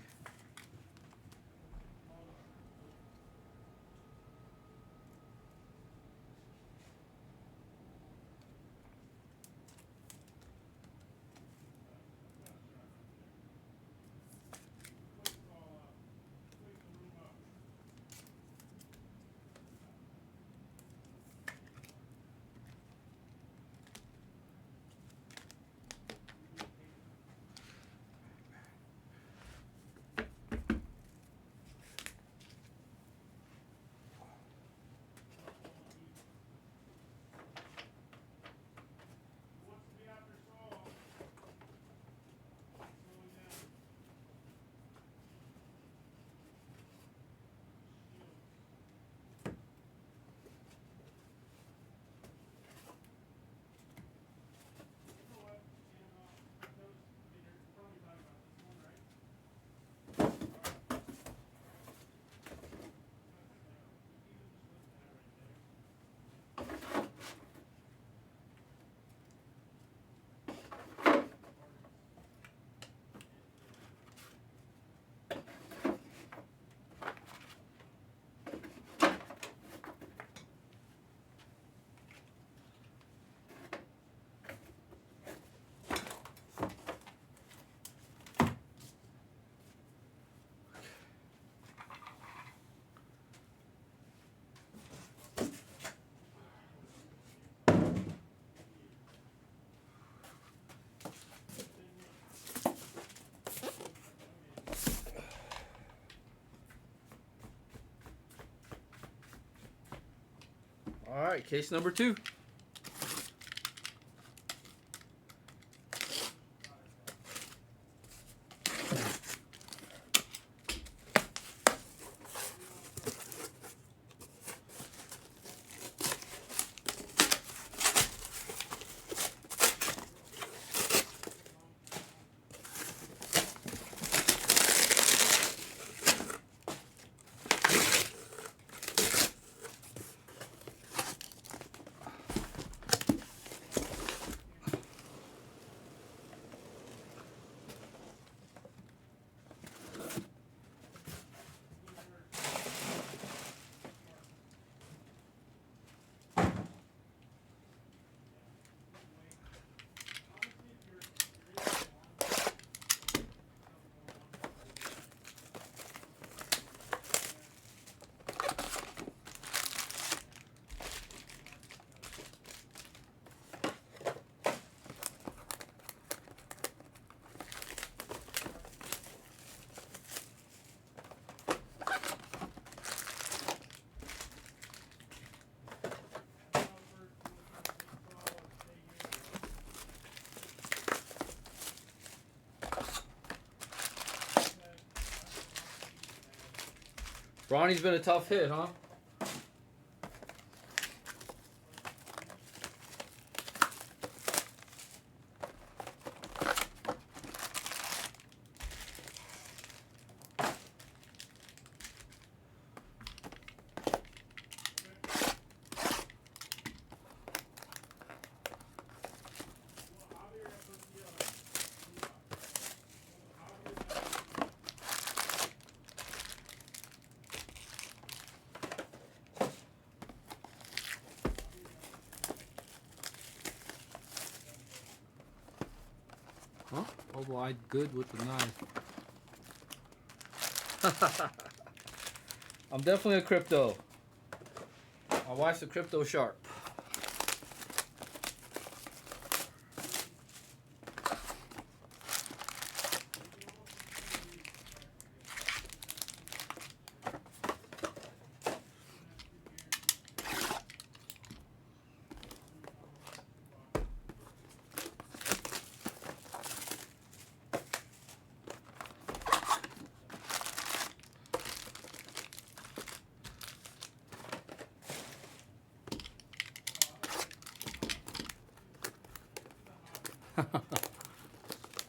All right, case number 2. Ronnie's been a tough hit, huh? Huh? Oval-eyed good with the knife. I'm definitely a crypto. My wife's a crypto sharp.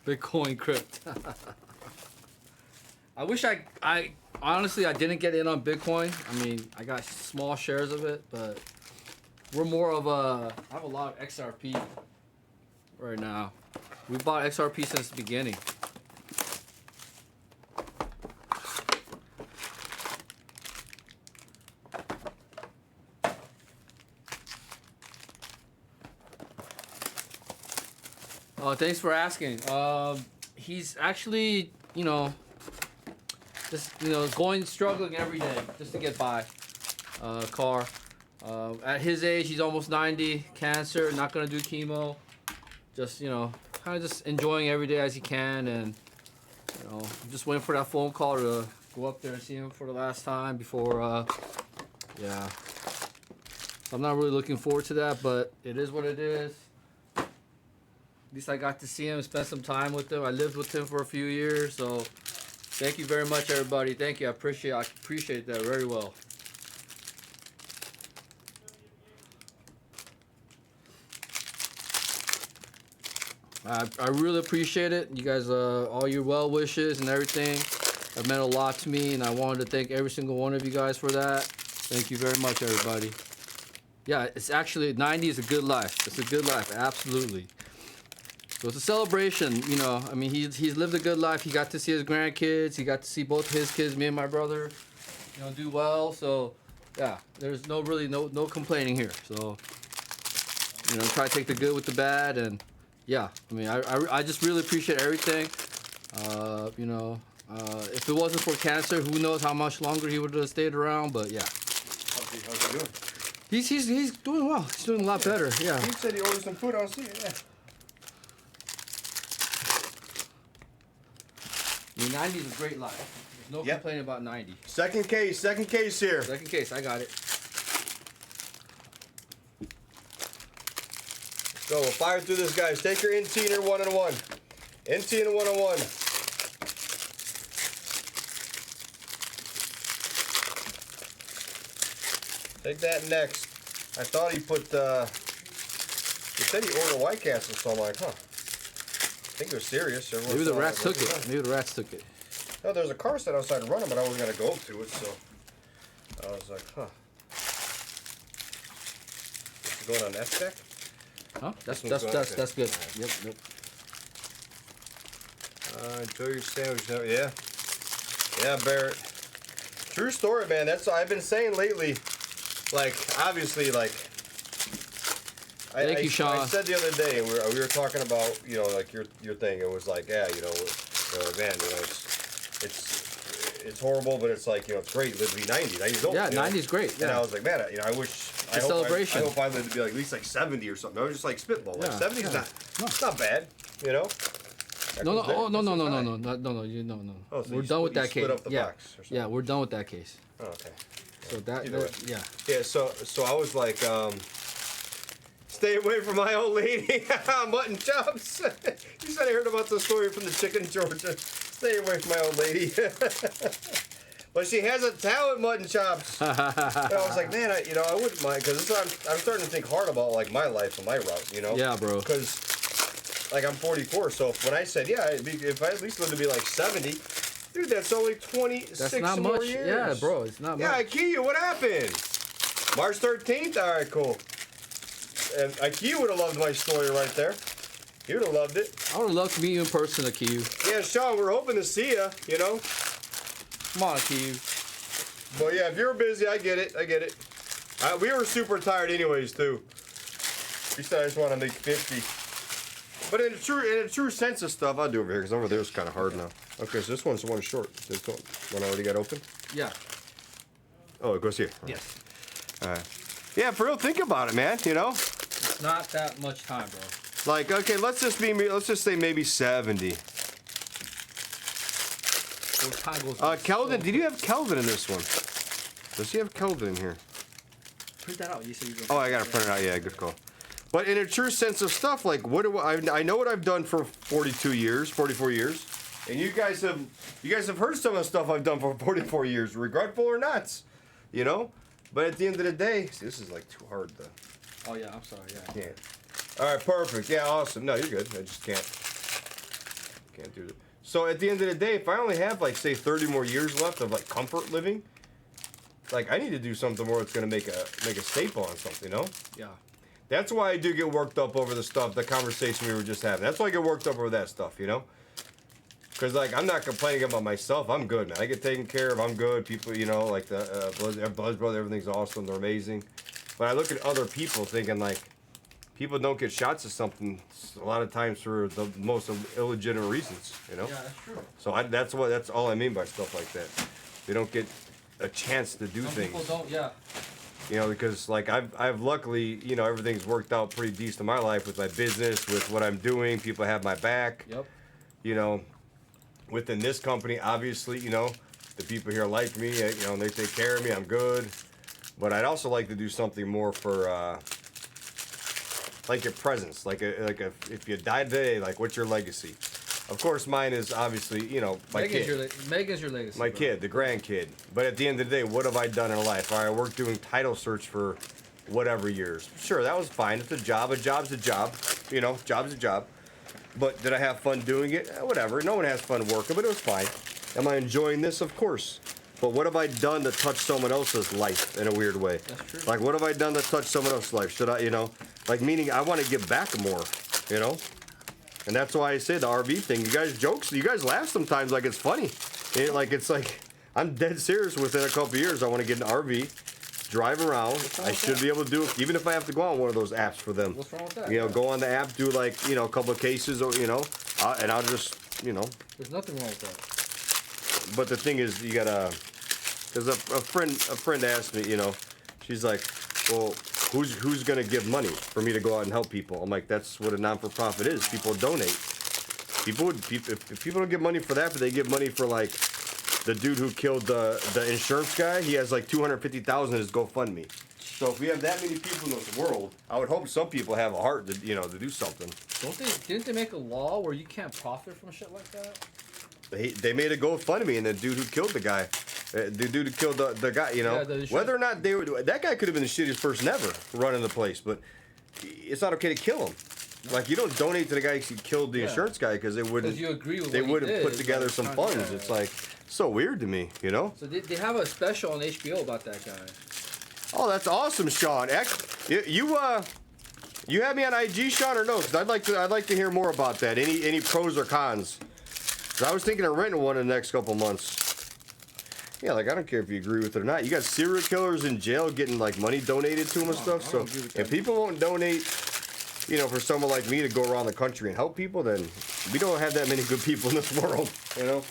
Bitcoin crypt. I wish I honestly I didn't get in on Bitcoin. I mean, I got small shares of it, but we're more of a I have a lot of XRP right now. We bought XRP since the beginning. Oh, thanks for asking. He's actually, just struggling every day just to get by. Car. At his age, he's almost 90. Cancer, not gonna do chemo. Just kind of just enjoying every day as he can, and I'm just waiting for that phone call to go up there and see him for the last time before. Yeah. So I'm not really looking forward to that, but it is what it is. At least I got to see him, spend some time with him. I lived with him for a few years, so thank you very much, everybody. Thank you. I appreciate that very well. I really appreciate it. You guys, all your well wishes and everything have meant a lot to me, and I wanted to thank every single one of you guys for that. Thank you very much, everybody. Yeah, it's actually 90 is a good life. It's a good life, absolutely. So it's a celebration, I mean, he's lived a good life. He got to see his grandkids. He got to see both his kids, me and my brother, do well. So, yeah, there's no complaining here. So, try to take the good with the bad, and yeah, I mean, I just really appreciate everything. If it wasn't for cancer, who knows how much longer he would have stayed around? But yeah. How's he doing? He's doing well. He's doing a lot better. Yeah. He said he ordered some food. I don't see it. Yeah. I mean, 90 is a great life. There's no complaining about 90. Second case here. Second case, I got it. So we'll fire through this, guys. Take your NT and your 1-1. NT and a 1-1. Take that next. I thought he put, he said he ordered White Castle, so I'm like, huh. I think it was serious. Maybe the rats took it. Maybe the rats took it. No, there's a car set outside running, but I wasn't going to go to it, so I was like, huh. Is it going on that deck? Huh? That's good. Yep. Enjoy your sandwich now. Yeah. Yeah, Barrett. True story, man. That's what I've been saying lately. Like, obviously, like, Thank you, Sean. I said the other day, we were talking about, like your thing. It was like, yeah, man, it's horrible, but it's like, it's great. Live to be 90. 90's old. Yeah, 90's great. Yeah. And I was like, man, I wish. I hope I lived to be like at least like 70 or something. I was just like spitball. Like 70 is it's not bad, No. Oh, so we're done with that case. Split up the box or something. Yeah, we're done with that case. Oh, okay. So yeah. Yeah. So I was like, stay away from my old lady. Mutton chops. You said I heard about the story from the chicken in Georgia. Stay away from my old lady. But she has a talent, mutton chops. And I was like, man, I wouldn't mind, because I'm starting to think hard about like my life and my route, Yeah, bro. Because like I'm 44, so when I said, yeah, if I at least lived to be like 70, dude, that's only 26 more years. Yeah, bro, it's not much. Yeah, Ikea, what happened? March 13th? All right, cool. And Ikea would have loved my story right there. He would have loved it. I would have loved to meet you in person, Ikea. Yeah, Sean, we're hoping to see you, Come on, Ikea. Well, yeah, if you're busy, I get it. We were super tired anyways, too. We said I just want to make 50. But in a true sense of stuff, I'll do over here, because over there is kind of hard now. Okay, so this one's one short. This one already got open? Yeah. Oh, it goes here. Yes. All right. Yeah, for real, think about it, man. You know, It's not that much time, bro. like, okay, let's just say maybe 70. Time goes Kelvin, so did you have Kelvin in this one? Does he have Kelvin in here? print that out. You said you Oh, I gotta print it out. Yeah, good call. But in a true sense of stuff, like, what do I know what I've done for 42 years, 44 years, and you guys have heard some of the stuff I've done for 44 years, regretful or not, you know. But at the end of the day, see, this is like too hard to. Oh yeah, I'm sorry. Yeah. Can't. All right, perfect. Yeah, awesome. No, you're good. I just can't do it. So at the end of the day, if I only have like say 30 more years left of like comfort living, like I need to do something more that's gonna make a staple on something, you know? Yeah. That's why I do get worked up over the stuff, the conversation we were just having. That's why I get worked up over that stuff, you know? Because, like, I'm not complaining about myself. I'm good, man. I get taken care of. I'm good. People, you know, like the Bloods Brother, everything's awesome. They're amazing. But I look at other people thinking, like, people don't get shots of something a lot of times for the most illegitimate reasons, you know? Yeah, that's true. So that's all I mean by stuff like that. They don't get a chance to do Some things. people don't. Yeah. You know, because like I've luckily, you know, everything's worked out pretty decent in my life with my business, with what I'm doing. People have my back. Yep. You know, within this company, obviously, you know, the people here like me. You know, and they take care of me. I'm good. But I'd also like to do something more for, like your presence. If you died today, like what's your legacy? Of course, mine is obviously, you know, my kid. Megan's your legacy. My bro. kid, the grandkid. But at the end of the day, what have I done in life? All right, I worked doing title search for whatever years. Sure, that was fine. It's a job. A job's a job. You know, job's a job. But did I have fun doing it? Whatever. No one has fun working, but it was fine. Am I enjoying this? Of course. But what have I done to touch someone else's life in a weird way? That's true. Like, what have I done to touch someone else's life? Should I, you know, like, meaning I want to give back more, you know? And that's why I say the RV thing. You guys you guys laugh sometimes like it's funny. It's like, I'm dead serious. Within a couple years, I want to get an RV, drive around. I should be able to do it, even if I have to go on one of those apps for them. What's wrong with that? You know, go on the app, do like, you know, a couple of cases, or, you know, and I'll just, you know. There's nothing wrong with that. But the thing is, you gotta, because a friend asked me, you know, she's like, well, who's gonna give money for me to go out and help people? I'm like, that's what a non-for-profit is. People donate. If people don't give money for that, but they give money for like the dude who killed the insurance guy. He has like 250,000 in his GoFundMe. So if we have that many people in this world, I would hope some people have a heart to, you know, to do something. Didn't they make a law where you can't profit from shit like that? They made a GoFundMe, and the dude who killed the guy, the dude who killed the guy, you know, whether or not they were, that guy could have been the shittiest person ever running the place, but it's not okay to kill him. Like, you don't donate to the guy who killed the insurance guy because they wouldn't. You agree with they what wouldn't he did, put together some funds. Yeah. It's like so weird to me, you know. So they have a special on HBO about that guy. Oh, that's awesome, Sean. You have me on IG, Sean, or no? Because I'd like to hear more about that. Any pros or cons? 'Cause I was thinking of renting one in the next couple months. Yeah, like, I don't care if you agree with it or not. You got serial killers in jail getting like money donated to them and stuff. So if people won't donate, you know, for someone like me to go around the country and help people, then we don't have that many good people in this world, you know.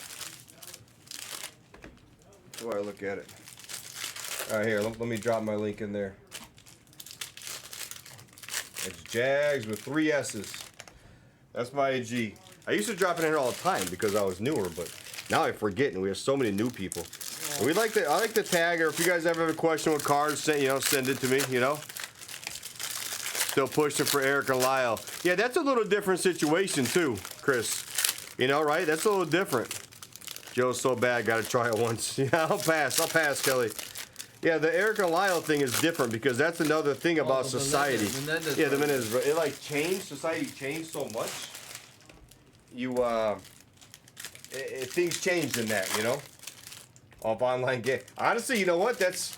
That's why I look at it. All right, here, let me drop my link in there. It's Jags with 3 S's. That's my IG. I used to drop it in here all the time because I was newer, but now I forget, and we have so many new people. And I like the tag, or if you guys ever have a question with cards, send it to me, you know. Still pushing for Eric and Lyle. Yeah, that's a little different situation too, Chris. You know, right? That's a little different. Joe's so bad, gotta try it once. Yeah, I'll pass, Kelly. Yeah, the Eric and Lyle thing is different because that's another thing about society. Yeah, the Menendez, it like changed, society changed so much. Things changed in that, you know, of online game. Honestly, you know what? That's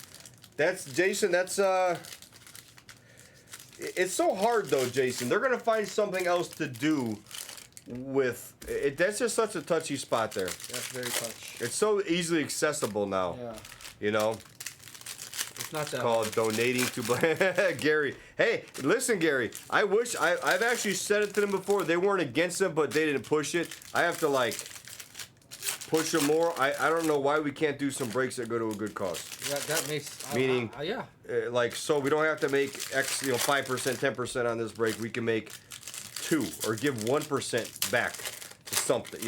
Jason. It's so hard though, Jason. They're gonna find something else to do with it. That's just such a touchy spot there. That's very touchy. It's so easily accessible now. Yeah. You know. It's not that Called hard. Donating to Gary. Hey, listen, Gary. I wish I've actually said it to them before. They weren't against it, but they didn't push it. I have to like push them more. I don't know why we can't do some breaks that go to a good cause. That makes Meaning, yeah. like, so we don't have to make X, 5%, 10% on this break. We can make 2 or give 1% back to something,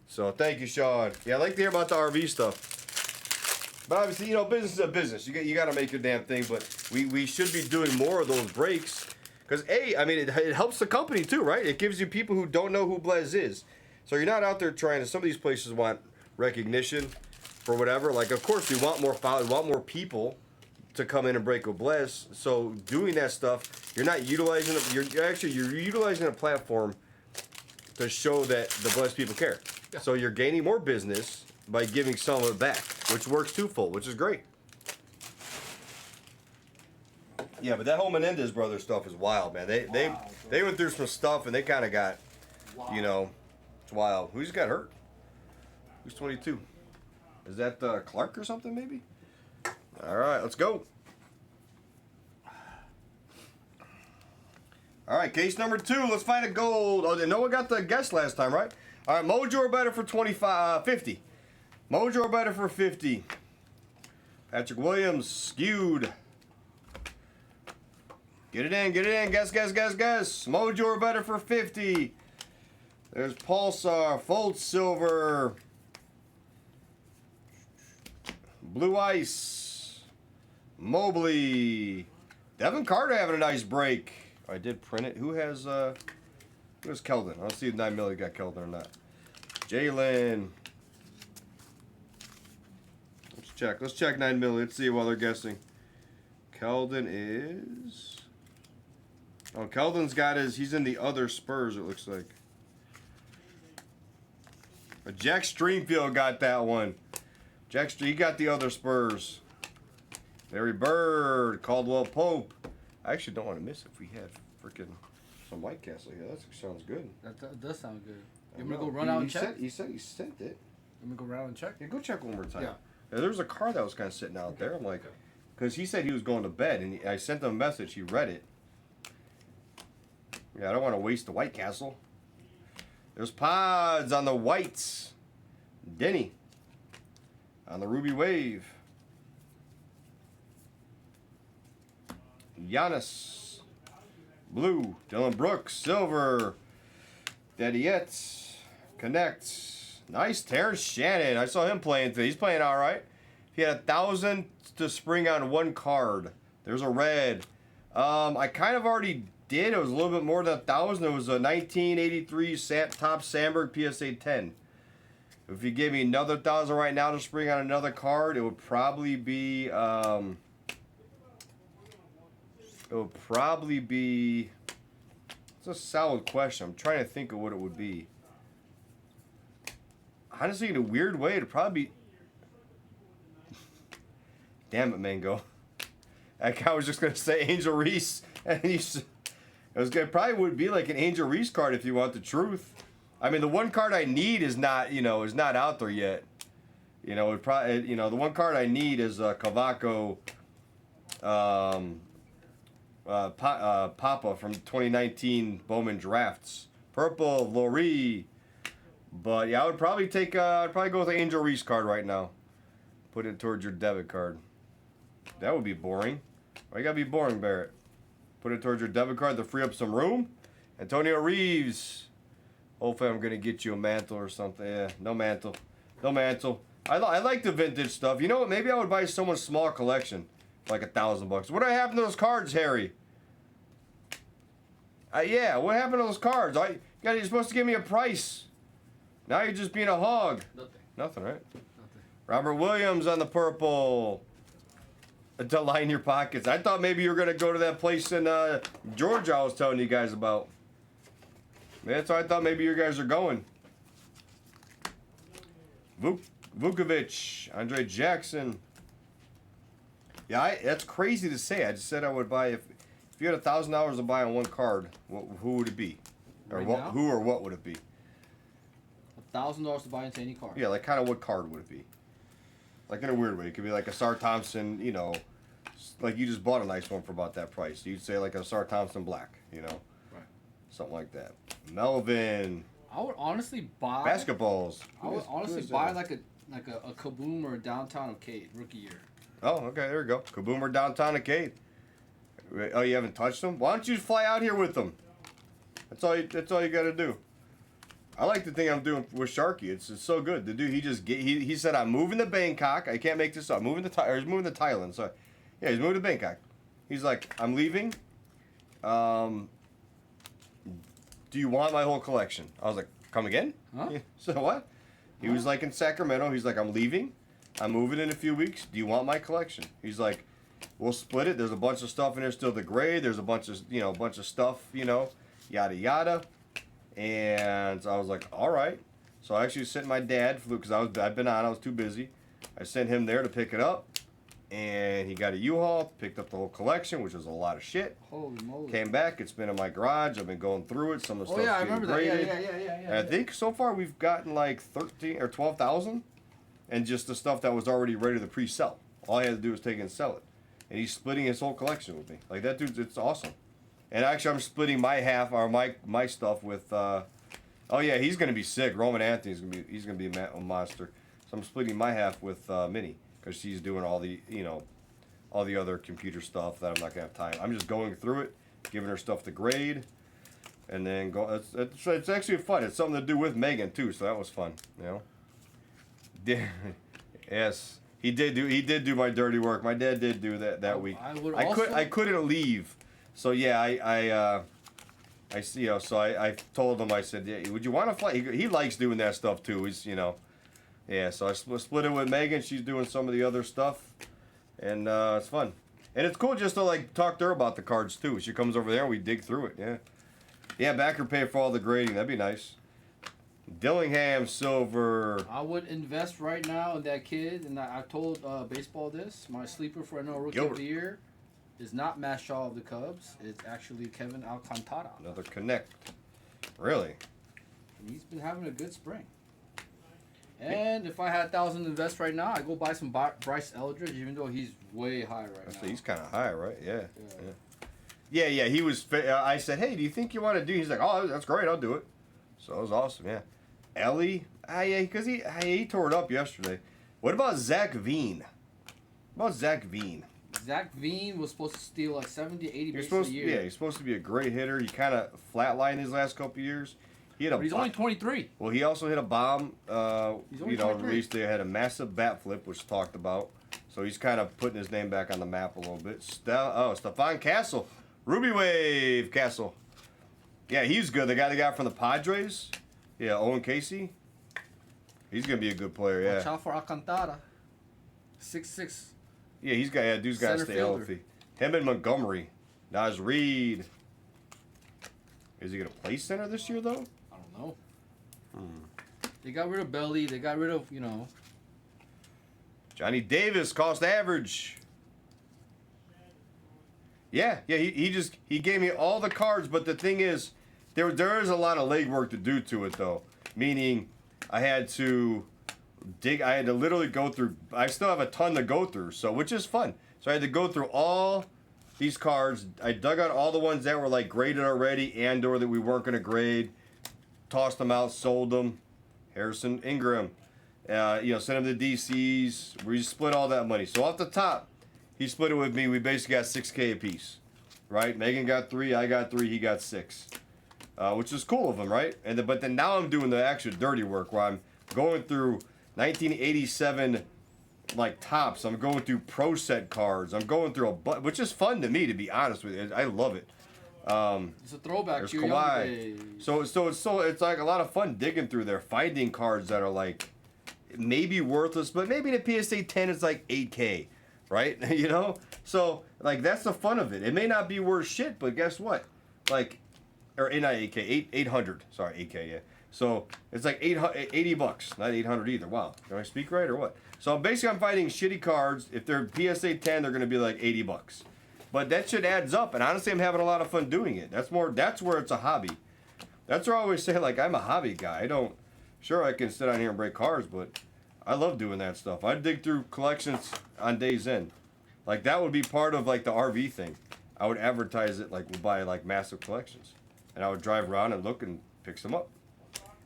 So thank you, Sean. Yeah, I like to hear about the RV stuff. But obviously, business is a business. You got to make your damn thing. But we should be doing more of those breaks. Because, it helps the company too, right? It gives you people who don't know who Blez is. So you're not out there trying to, some of these places want recognition for whatever. Like, of course, we want more followers, we want more people to come in and break with Blez. So doing that stuff, you're not utilizing it. You're utilizing a platform to show that the Blez people care. Yeah. So you're gaining more business by giving some of it back, which works twofold, which is great. Yeah, but that whole Menendez brothers stuff is wild, man. They went through some stuff and they kind of got, it's wild. Who just got hurt? Who's 22? Is that Clark or something, maybe? All right, let's go. All right, case number 2. Let's find a gold. Oh, Noah got the guess last time, right? All right, Mojo or better for 50. Mojo or better for 50. Patrick Williams, skewed. Get it in. Guess. Mojo or better for 50. There's Pulsar, Fold Silver, Blue Ice, Mobley, Devin Carter having a nice break. I did print it. Who has Keldon? I'll see if 9 milli got Keldon or not. Jalen. Let's check 9 milli. Let's see while they're guessing. Keldon is. Oh, Keldon's got he's in the other Spurs, it looks like. But Jack Streamfield got that one. He got the other Spurs. Larry Bird, Caldwell Pope. I actually don't want to miss if we had freaking some White Castle here. That sounds good. That does sound good. You want me to go run out and check? He said he sent it. You want me to go run out and check? Yeah, go check one more time. Yeah. There was a car that was kind of sitting out there. I'm like, because he said he was going to bed, and I sent him a message. He read it. Yeah, I don't want to waste the White Castle. There's Pods on the Whites. Denny on the Ruby Wave. Giannis. Blue. Dylan Brooks. Silver. Dediette. Connect. Nice Terrence Shannon. I saw him playing today. He's playing all right. He had 1,000 to spring on one card. There's a red. I kind of already did. It was a little bit more than 1,000. It was a 1983 Top Sandberg PSA 10. If you gave me another 1,000 right now to spring on another card, it would probably be. It's a solid question. I'm trying to think of what it would be. Honestly, in a weird way, it'd probably be. Damn it, Mango. That guy was just gonna say Angel Reese, and it probably would be like an Angel Reese card if you want the truth. I mean, the one card I need is not out there yet. The one card I need is Cavaco, Papa from 2019 Bowman Drafts, purple Laurie. But yeah, I would probably I'd probably go with the Angel Reese card right now. Put it towards your debit card. That would be boring. Why you gotta be boring, Barrett? Put it towards your debit card to free up some room. Antonio Reeves. Hopefully I'm going to get you a mantle or something. Yeah, no mantle. No mantle. I like the vintage stuff. You know what? Maybe I would buy someone's small collection. Like $1,000. What happened to those cards, Harry? Yeah, what happened to those cards? You're supposed to give me a price. Now you're just being a hog. Nothing, right? Nothing. Robert Williams on the purple. To line your pockets. I thought maybe you were going to go to that place in Georgia I was telling you guys about. That's why I thought maybe you guys are going. Vukovic, Andre Jackson. Yeah, that's crazy to say. I just said I would buy if you had $1,000 to buy on one card. Who would it be, or what would it be? $1,000 to buy into any card. Yeah, like kind of what card would it be? Like in a weird way, it could be like a Sar Thompson. Like you just bought a nice one for about that price. You'd say like a Sar Thompson Black. Right. Something like that. Melvin. I would honestly buy basketballs. I would honestly buy like a Kaboom or a Downtown Arcade rookie year. Oh, okay, there we go. Kaboomer Downtown Arcade. Oh, you haven't touched them? Why don't you fly out here with them? That's all you got to do. I like the thing I'm doing with Sharky. It's so good. The dude, he said, I'm moving to Bangkok. I can't make this up. He's moving to Thailand. So, yeah, he's moving to Bangkok. He's like, I'm leaving. Do you want my whole collection? I was like, come again? Huh? Yeah. So what? He was like in Sacramento. He's like, I'm leaving. I'm moving in a few weeks. Do you want my collection? He's like, we'll split it. There's a bunch of stuff in there still to grade. There's a bunch of stuff, yada yada. And so I was like, all right. So I actually sent my dad, because I was too busy. I sent him there to pick it up. And he got a U-Haul, picked up the whole collection, which was a lot of shit. Holy moly. Came back, it's been in my garage. I've been going through it. Some of the stuff's I getting remember graded. that. Yeah. And I think so far we've gotten like 13 or 12,000. And just the stuff that was already ready to pre-sell. All I had to do was take it and sell it. And he's splitting his whole collection with me. Like, that dude's, it's awesome. And actually, I'm splitting my half, or my stuff with, oh yeah, he's going to be sick. Roman Anthony's he's going to be a monster. So I'm splitting my half with Minnie, because she's doing all the, all the other computer stuff that I'm not going to have time. I'm just going through it, giving her stuff to grade, and then go. It's actually fun. It's something to do with Megan, too, so that was fun, Yes. He did do my dirty work. My dad did do that week. I couldn't leave. So yeah, I see. So I told him, I said, yeah, would you want to fly? He likes doing that stuff too. He's yeah. So I split it with Megan. She's doing some of the other stuff, and it's fun. And it's cool just to like talk to her about the cards too. She comes over there and we dig through it. Yeah. Yeah, back her pay for all the grading. That'd be nice. Dillingham silver. I would invest right now in that kid, and I told baseball this. My sleeper for NL Rookie of the Year is not Matt Shaw of the Cubs. It's actually Kevin Alcantara. Another connect. Really? And he's been having a good spring. And if I had $1,000 to invest right now, I'd go buy some Bryce Eldridge, even though he's way high right now. He's kind of high, right? Yeah. He was. I said, hey, do you think you want to do? He's like, oh, that's great. I'll do it. So it was awesome. Yeah. Ellie, yeah, because he tore it up yesterday. What about Zach Veen? Zach Veen was supposed to steal like 70, 80 bases a year. Yeah, he's supposed to be a great hitter. He kind of flatlined his last couple of years. But he's only 23. Well, he also hit a bomb. He's only 23. Released. They had a massive bat flip, which talked about. So he's kind of putting his name back on the map a little bit. Stephon Castle, Ruby Wave Castle. Yeah, he's good. The guy they got from the Padres. Yeah, Owen Casey. He's gonna be a good player. Yeah. Watch out for Alcantara. 6'6". Yeah, dude's got to stay healthy. Him and Montgomery. Naz Reed. Is he gonna play center this year though? I don't know. They got rid of Belly. They got rid of Johnny Davis, cost average. Yeah. He gave me all the cards, but the thing is, there is a lot of legwork to do to it though. Meaning, I had to literally go through. I still have a ton to go through, which is fun. So I had to go through all these cards. I dug out all the ones that were like graded already, and/or that we weren't gonna grade. Tossed them out, sold them. Harrison Ingram, sent them to DCs. We split all that money. So off the top, he split it with me. We basically got $6K a piece, right? Megan got 3, I got 3, he got 6, which is cool of him, right? But then now I'm doing the actual dirty work where I'm going through 1987 like tops. I'm going through pro set cards. I'm going through which is fun to me, to be honest with you. I love it. It's a throwback to your Kawhi. days. So it's like a lot of fun digging through there, finding cards that are like maybe worthless, but maybe the PSA 10 is like 8K, right? So like that's the fun of it. It may not be worth shit, but guess what? Like, or not 8K, 800. Sorry, 8K. Yeah. So it's like $80, not 800 either. Wow, can I speak right or what? So basically, I'm finding shitty cards. If they're PSA 10, they're going to be like $80. But that shit adds up, and honestly, I'm having a lot of fun doing it. That's where it's a hobby. That's where I always say, like, I'm a hobby guy. Sure, I can sit on here and break cards, but I love doing that stuff. I dig through collections on days end. Like, that would be part of, like, the RV thing. I would advertise it, like, we'll buy, like, massive collections. And I would drive around and look and pick some up.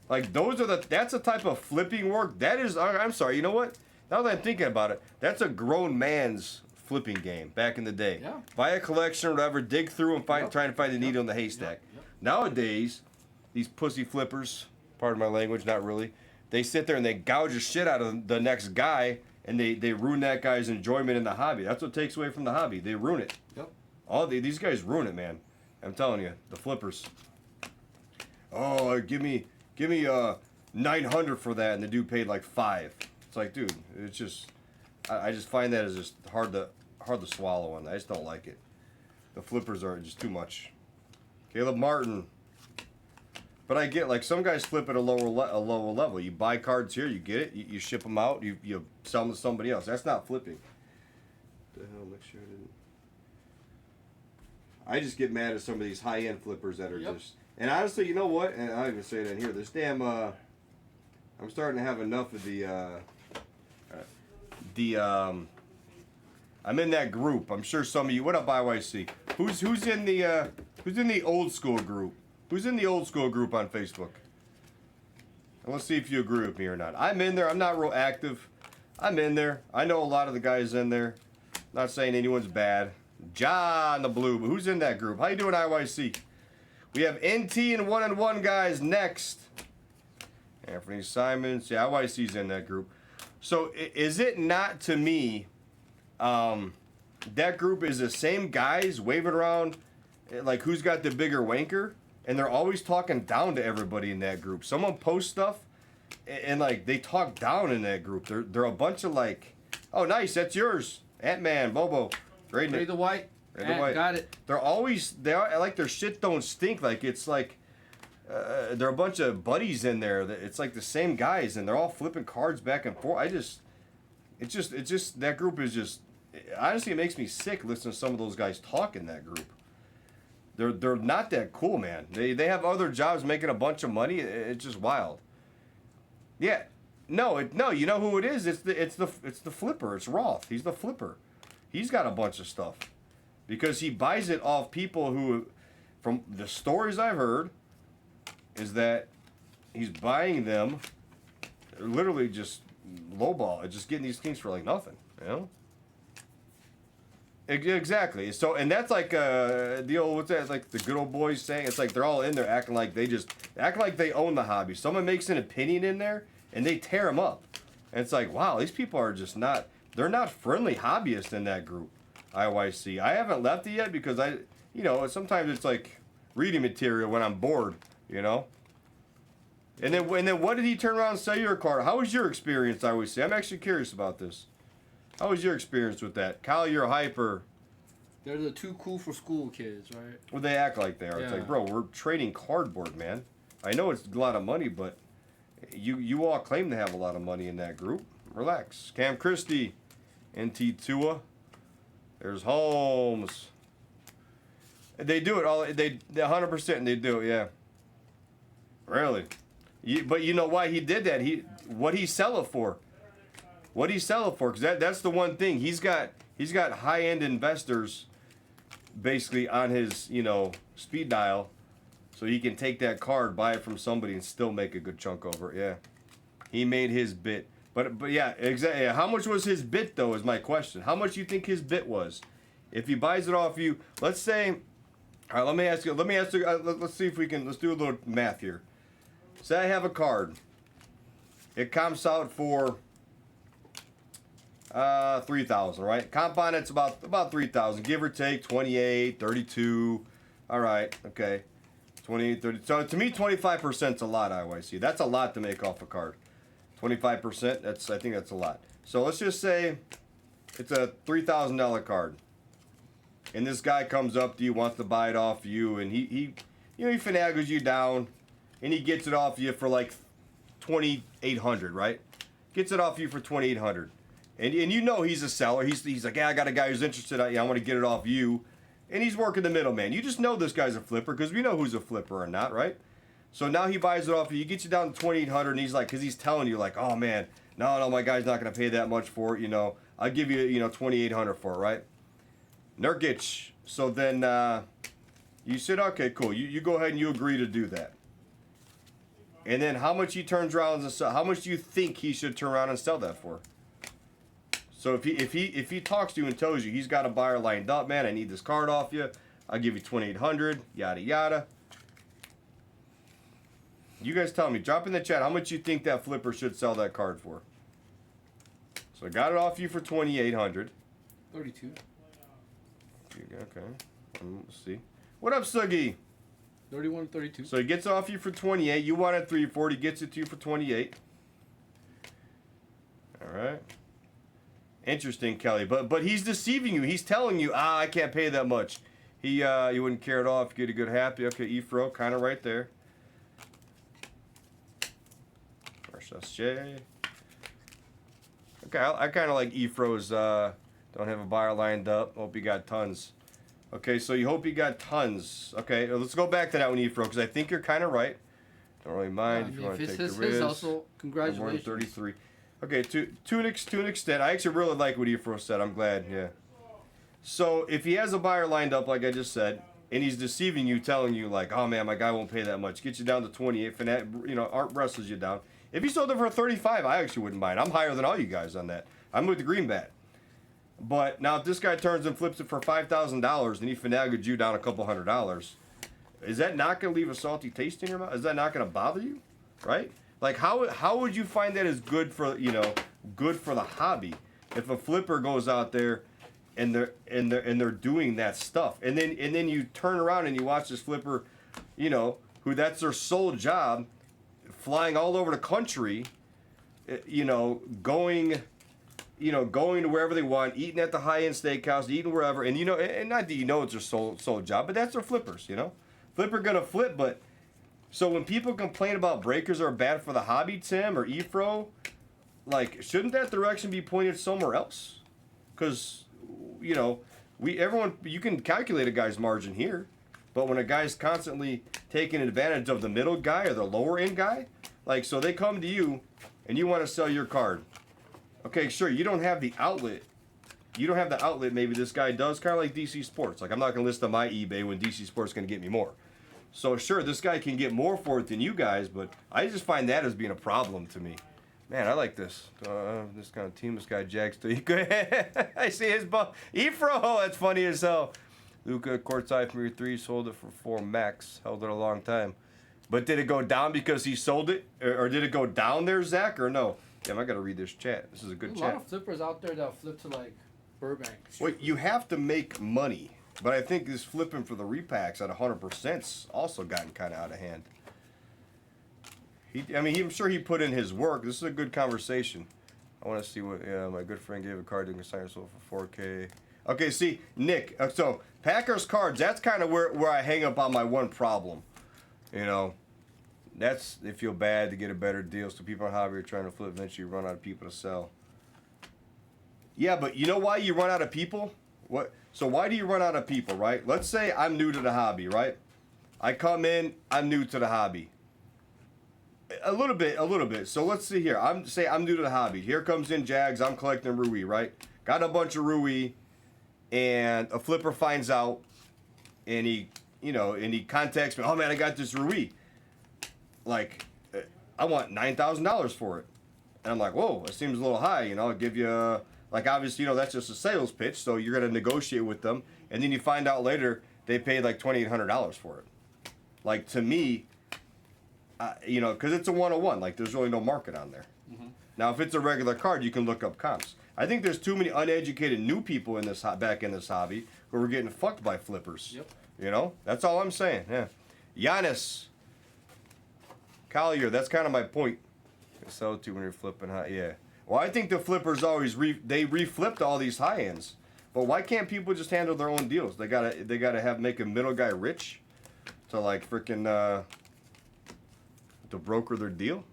Like, that's the type of flipping work. That is, I'm sorry, you know what? Now that I'm thinking about it, that's a grown man's flipping game back in the day. Yeah. Buy a collection or whatever, dig through and find, Yep. trying to find the needle in the haystack. Yep. Nowadays, these pussy flippers, pardon my language, not really, they sit there and they gouge the shit out of the next guy, and they ruin that guy's enjoyment in the hobby. That's what takes away from the hobby. They ruin it. Yep. These guys ruin it, man. I'm telling you, the flippers. Oh, give me 900 for that, and the dude paid like $5. It's like, dude, it's just, I just find that as just hard to swallow, and I just don't like it. The flippers are just too much. Caleb Martin. But I get, like, some guys flip at a lower level. You buy cards here, you get it, you ship them out, you sell them to somebody else. That's not flipping. The hell, make sure I didn't. I just get mad at some of these high-end flippers that are just. And honestly, you know what? And I'll even say that here. This damn. I'm starting to have enough of I'm in that group. I'm sure some of you. What up, IYC? Who's in the old school group? Who's in the old school group on Facebook? And let's see if you agree with me or not. I'm in there. I'm not real active. I'm in there. I know a lot of the guys in there. Not saying anyone's bad. John the Blue. But who's in that group? How you doing, IYC? We have NT and 1-on-1 guys next. Anthony Simons. Yeah, IYC's in that group. So is it not to me, that group is the same guys waving around like who's got the bigger wanker? And they're always talking down to everybody in that group. Someone posts stuff and like they talk down in that group. They're a bunch of like, oh nice, that's yours. Ant-Man, Bobo. Trade the white. Got it. They are like their shit don't stink. Like it's like they're a bunch of buddies in there. It's like the same guys, and they're all flipping cards back and forth. It's just that group is just. Honestly, it makes me sick listening to some of those guys talk in that group. They're not that cool, man. They have other jobs making a bunch of money. It's just wild. Yeah, no. You know who it is? It's the flipper. It's Roth. He's the flipper. He's got a bunch of stuff. Because he buys it off people who, from the stories I've heard, is that he's buying them, literally just lowball, just getting these things for like nothing, you know? Exactly. So, and that's like the old, what's that, like the good old boys saying? It's like they're all in there acting like they own the hobby. Someone makes an opinion in there, and they tear them up. And it's like, wow, these people are just not, they're not friendly hobbyists in that group. IYC. I haven't left it yet because sometimes it's like reading material when I'm bored, you know. And then what did he turn around and sell you a card? How was your experience, IYC? I'm actually curious about this. How was your experience with that? Kyle, you're a hyper. They're the too cool for school kids, right? Well, they act like they are. Yeah. It's like, bro, we're trading cardboard, man. I know it's a lot of money, but you all claim to have a lot of money in that group. Relax. Cam Christie, NT Tua. There's Holmes. They do it all. They 100%. They do it. Yeah. Really. But you know why he did that? What he sell it for? What he sell it for? Because that's the one thing he's got high-end investors, basically on his speed dial, so he can take that card, buy it from somebody, and still make a good chunk over it. Yeah. He made his bit. But yeah, exactly. How much was his bit though? Is my question. How much do you think his bit was? If he buys it off you, let's say. All right, let me ask you. Let's see if we can. Let's do a little math here. Say I have a card. It comps out for 3,000, right? Comp on it's about 3,000, give or take 28, 32. All right, okay, 28, 30. So to me, 25% is a lot. IYC. That's a lot to make off a card. 25%, I think that's a lot. So let's just say it's a $3,000 card. And this guy comes up to you, wants to buy it off you, and he finagles you down, and he gets it off you for like $2,800, right? Gets it off you for $2,800. And you know he's a seller. He's like, yeah, I got a guy who's interested. I want to get it off you. And he's working the middleman. You just know this guy's a flipper because we know who's a flipper or not, right? So now he buys it off you. He gets you down to $2,800, and he's like, because he's telling you like, oh man, no, my guy's not going to pay that much for it. I'll give you, $2,800 for it, right? Nurkic. So then you said, okay, cool. You go ahead and you agree to do that. And then how much he turns around and sell? How much do you think he should turn around and sell that for? So if he talks to you and tells you he's got a buyer lined up, man, I need this card off you. I'll give you 2,800. Yada yada. You guys tell me. Drop in the chat how much you think that flipper should sell that card for. So I got it off you for 2,800. 32. Okay. Let's see. What up, Suggy? 31, 32. So he gets off you for 28. You wanted 340. Gets it to you for 28. All right. Interesting, Kelly. But he's deceiving you. He's telling you, I can't pay that much. He wouldn't care at all if you get a good happy. Okay, Efro, kind of right there. Okay, I kind of like Efro's. Don't have a buyer lined up. Hope you got tons. Okay, so you hope you got tons. Okay, let's go back to that one, Efro, because I think you're kind of right. Don't really mind if you want to take the risk. Also, congratulations. 33. Okay, to an extent, I actually really like what Efro said. I'm glad, yeah. So if he has a buyer lined up, like I just said, and he's deceiving you, telling you like, oh man, my guy won't pay that much, get you down to 28, Art wrestles you down. If he sold it for 35, I actually wouldn't mind. I'm higher than all you guys on that. I'm with the greenbat. But now if this guy turns and flips it for $5,000 and he finagled you down a couple $100, is that not going to leave a salty taste in your mouth? Is that not going to bother you? Right? Like how would you find that as good for the hobby if a flipper goes out there and they're doing that stuff, and then you turn around and you watch this flipper, who that's their sole job, flying all over the country, going to wherever they want, eating at the high-end steakhouse, eating wherever, and and not that it's their sole job, but that's their flippers, Flipper gonna flip, but so when people complain about breakers are bad for the hobby, Tim or Efro, like, shouldn't that direction be pointed somewhere else? Because, you can calculate a guy's margin here, but when a guy's constantly taking advantage of the middle guy or the lower end guy, like, so they come to you and you want to sell your card. Okay, sure, you don't have the outlet. You don't have the outlet maybe this guy does, kind of like DC Sports. Like, I'm not going to list on my eBay when DC Sports is going to get me more. So, sure, this guy can get more for it than you guys, but I just find that as being a problem to me. Man, I like this. This kind of team, this guy Jags. I see his ball. Efro, that's funny as hell. Luca, courtside from your 3, sold it for 4 max. Held it a long time. But did it go down because he sold it? Or did it go down there, Zach, or no? Damn, I got to read this chat. This is a good chat. A lot of flippers out there that flip to, like, Burbank. Well, you have to make money. But I think this flipping for the repacks at 100%'s also gotten kind of out of hand. I'm sure he put in his work. This is a good conversation. I want to see what, my good friend gave a card to consign herself for 4K. Okay, see, Nick, so Packers cards, that's kind of where I hang up on my one problem. That's, they feel bad to get a better deal, so people in hobby are trying to flip, eventually run out of people to sell. Yeah, but you know why you run out of people? So why do you run out of people, right? Let's say I'm new to the hobby, right? I come in, I'm new to the hobby. A little bit. So let's see here. I'm new to the hobby. Here comes in Jags. I'm collecting Rui, right? Got a bunch of Rui, and a flipper finds out, and he contacts me. Oh man, I got this Rui. Like, I want $9,000 for it. And I'm like, whoa, it seems a little high. I'll give you. Like, obviously, that's just a sales pitch, so you're going to negotiate with them, and then you find out later they paid like $2,800 for it. Like, to me, because it's a 101, like, there's really no market on there. Mm-hmm. Now, if it's a regular card, you can look up comps. I think there's too many uneducated new people back in this hobby who are getting fucked by flippers. Yep. That's all I'm saying, yeah. Giannis Collier, that's kind of my point. Sell it to when you're flipping high, yeah. Well, I think the flippers always reflipped all these high ends, but why can't people just handle their own deals? They gotta make a middle guy rich to like freaking to broker their deal.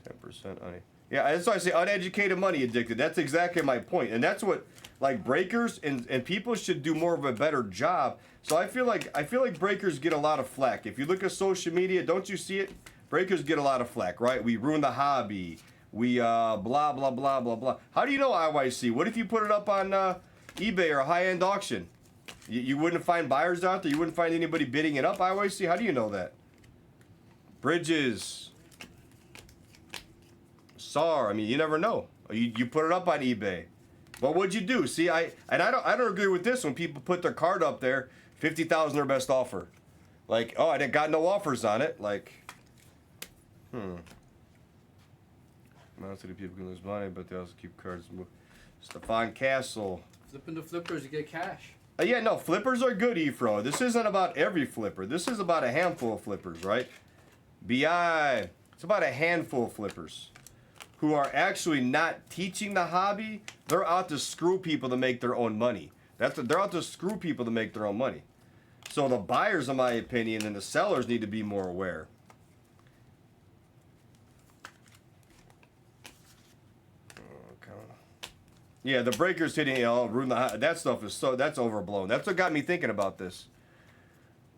10% honey. Yeah, that's why I say uneducated money addicted. That's exactly my point, and that's what like breakers and people should do more of a better job. So I feel like breakers get a lot of flack. If you look at social media, don't you see it? Breakers get a lot of flack, right? We ruin the hobby. We blah, blah, blah, blah, blah. How do you know IYC? What if you put it up on eBay or a high-end auction? You wouldn't find buyers out there? You wouldn't find anybody bidding it up, IYC? How do you know that? Bridges. SAR. I mean, you never know. You put it up on eBay. But what'd you do? See, I don't agree with this when people put their card up there, 50,000 their best offer. Like, oh, I didn't got no offers on it. Like, most of the people can lose money, but they also keep cards. Stefan Castle. Flipping the flippers, you get cash. Yeah, no, flippers are good, Efro. This isn't about every flipper. This is about a handful of flippers, right? BI. It's about a handful of flippers who are actually not teaching the hobby. They're out to screw people to make their own money. They're out to screw people to make their own money. So the buyers, in my opinion, and the sellers need to be more aware. Yeah, the breakers hitting, ruin the, that stuff is that's overblown. That's what got me thinking about this.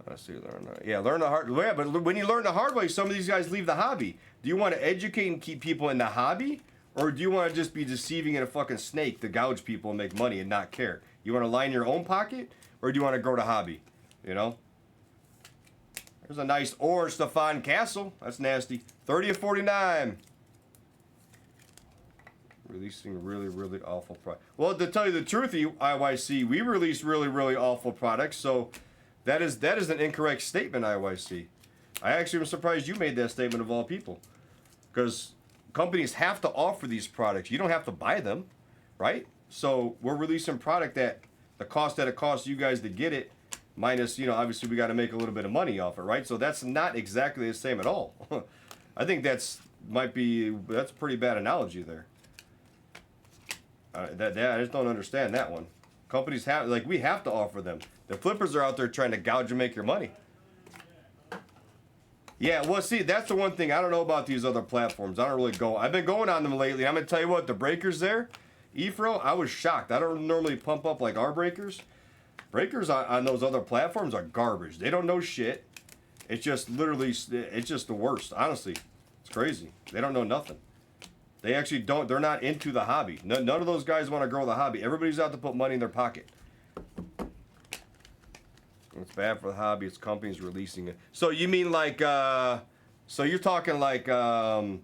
Let's see, learn the hard way. Yeah, but when you learn the hard way, some of these guys leave the hobby. Do you want to educate and keep people in the hobby, or do you want to just be deceiving in a fucking snake to gouge people and make money and not care? You want to line your own pocket, or do you want to grow the hobby? You know. There's a nice orange Stefan Castle. That's nasty. 30 of 49. Releasing really, really awful product. Well, to tell you the truth, IYC, we release really, really awful products. So that is an incorrect statement, IYC. I actually am surprised you made that statement of all people, because companies have to offer these products. You don't have to buy them, right? So we're releasing product that the cost that it costs you guys to get it, minus, obviously we got to make a little bit of money off it, right? So that's not exactly the same at all. I think that's a pretty bad analogy there. I just don't understand that one. Companies we have to offer them. The flippers are out there trying to gouge and make your money. Yeah, well, see, that's the one thing I don't know about these other platforms. I don't really go. I've been going on them lately. I'm gonna tell you what, the breakers there, Efro, I was shocked. I don't normally pump up like our breakers. Breakers on those other platforms are garbage. They don't know shit. It's just literally, it's just the worst. Honestly, it's crazy. They don't know nothing. They actually don't. They're not into the hobby. None of those guys want to grow the hobby. Everybody's out to put money in their pocket. It's bad for the hobby. It's companies releasing it. So you mean like, so you're talking like the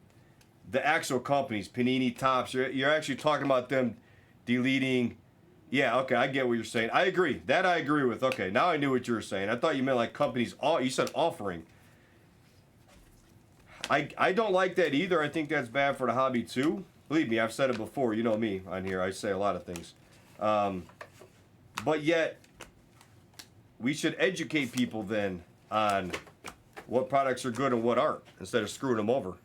actual companies, Panini, Topps. You're actually talking about them deleting. Yeah, okay, I get what you're saying. I agree. That I agree with. Okay, now I knew what you were saying. I thought you meant like companies. You said offering. I don't like that either. I think that's bad for the hobby too. Believe me, I've said it before. You know me on here. I say a lot of things. But yet, we should educate people then on what products are good and what aren't, instead of screwing them over,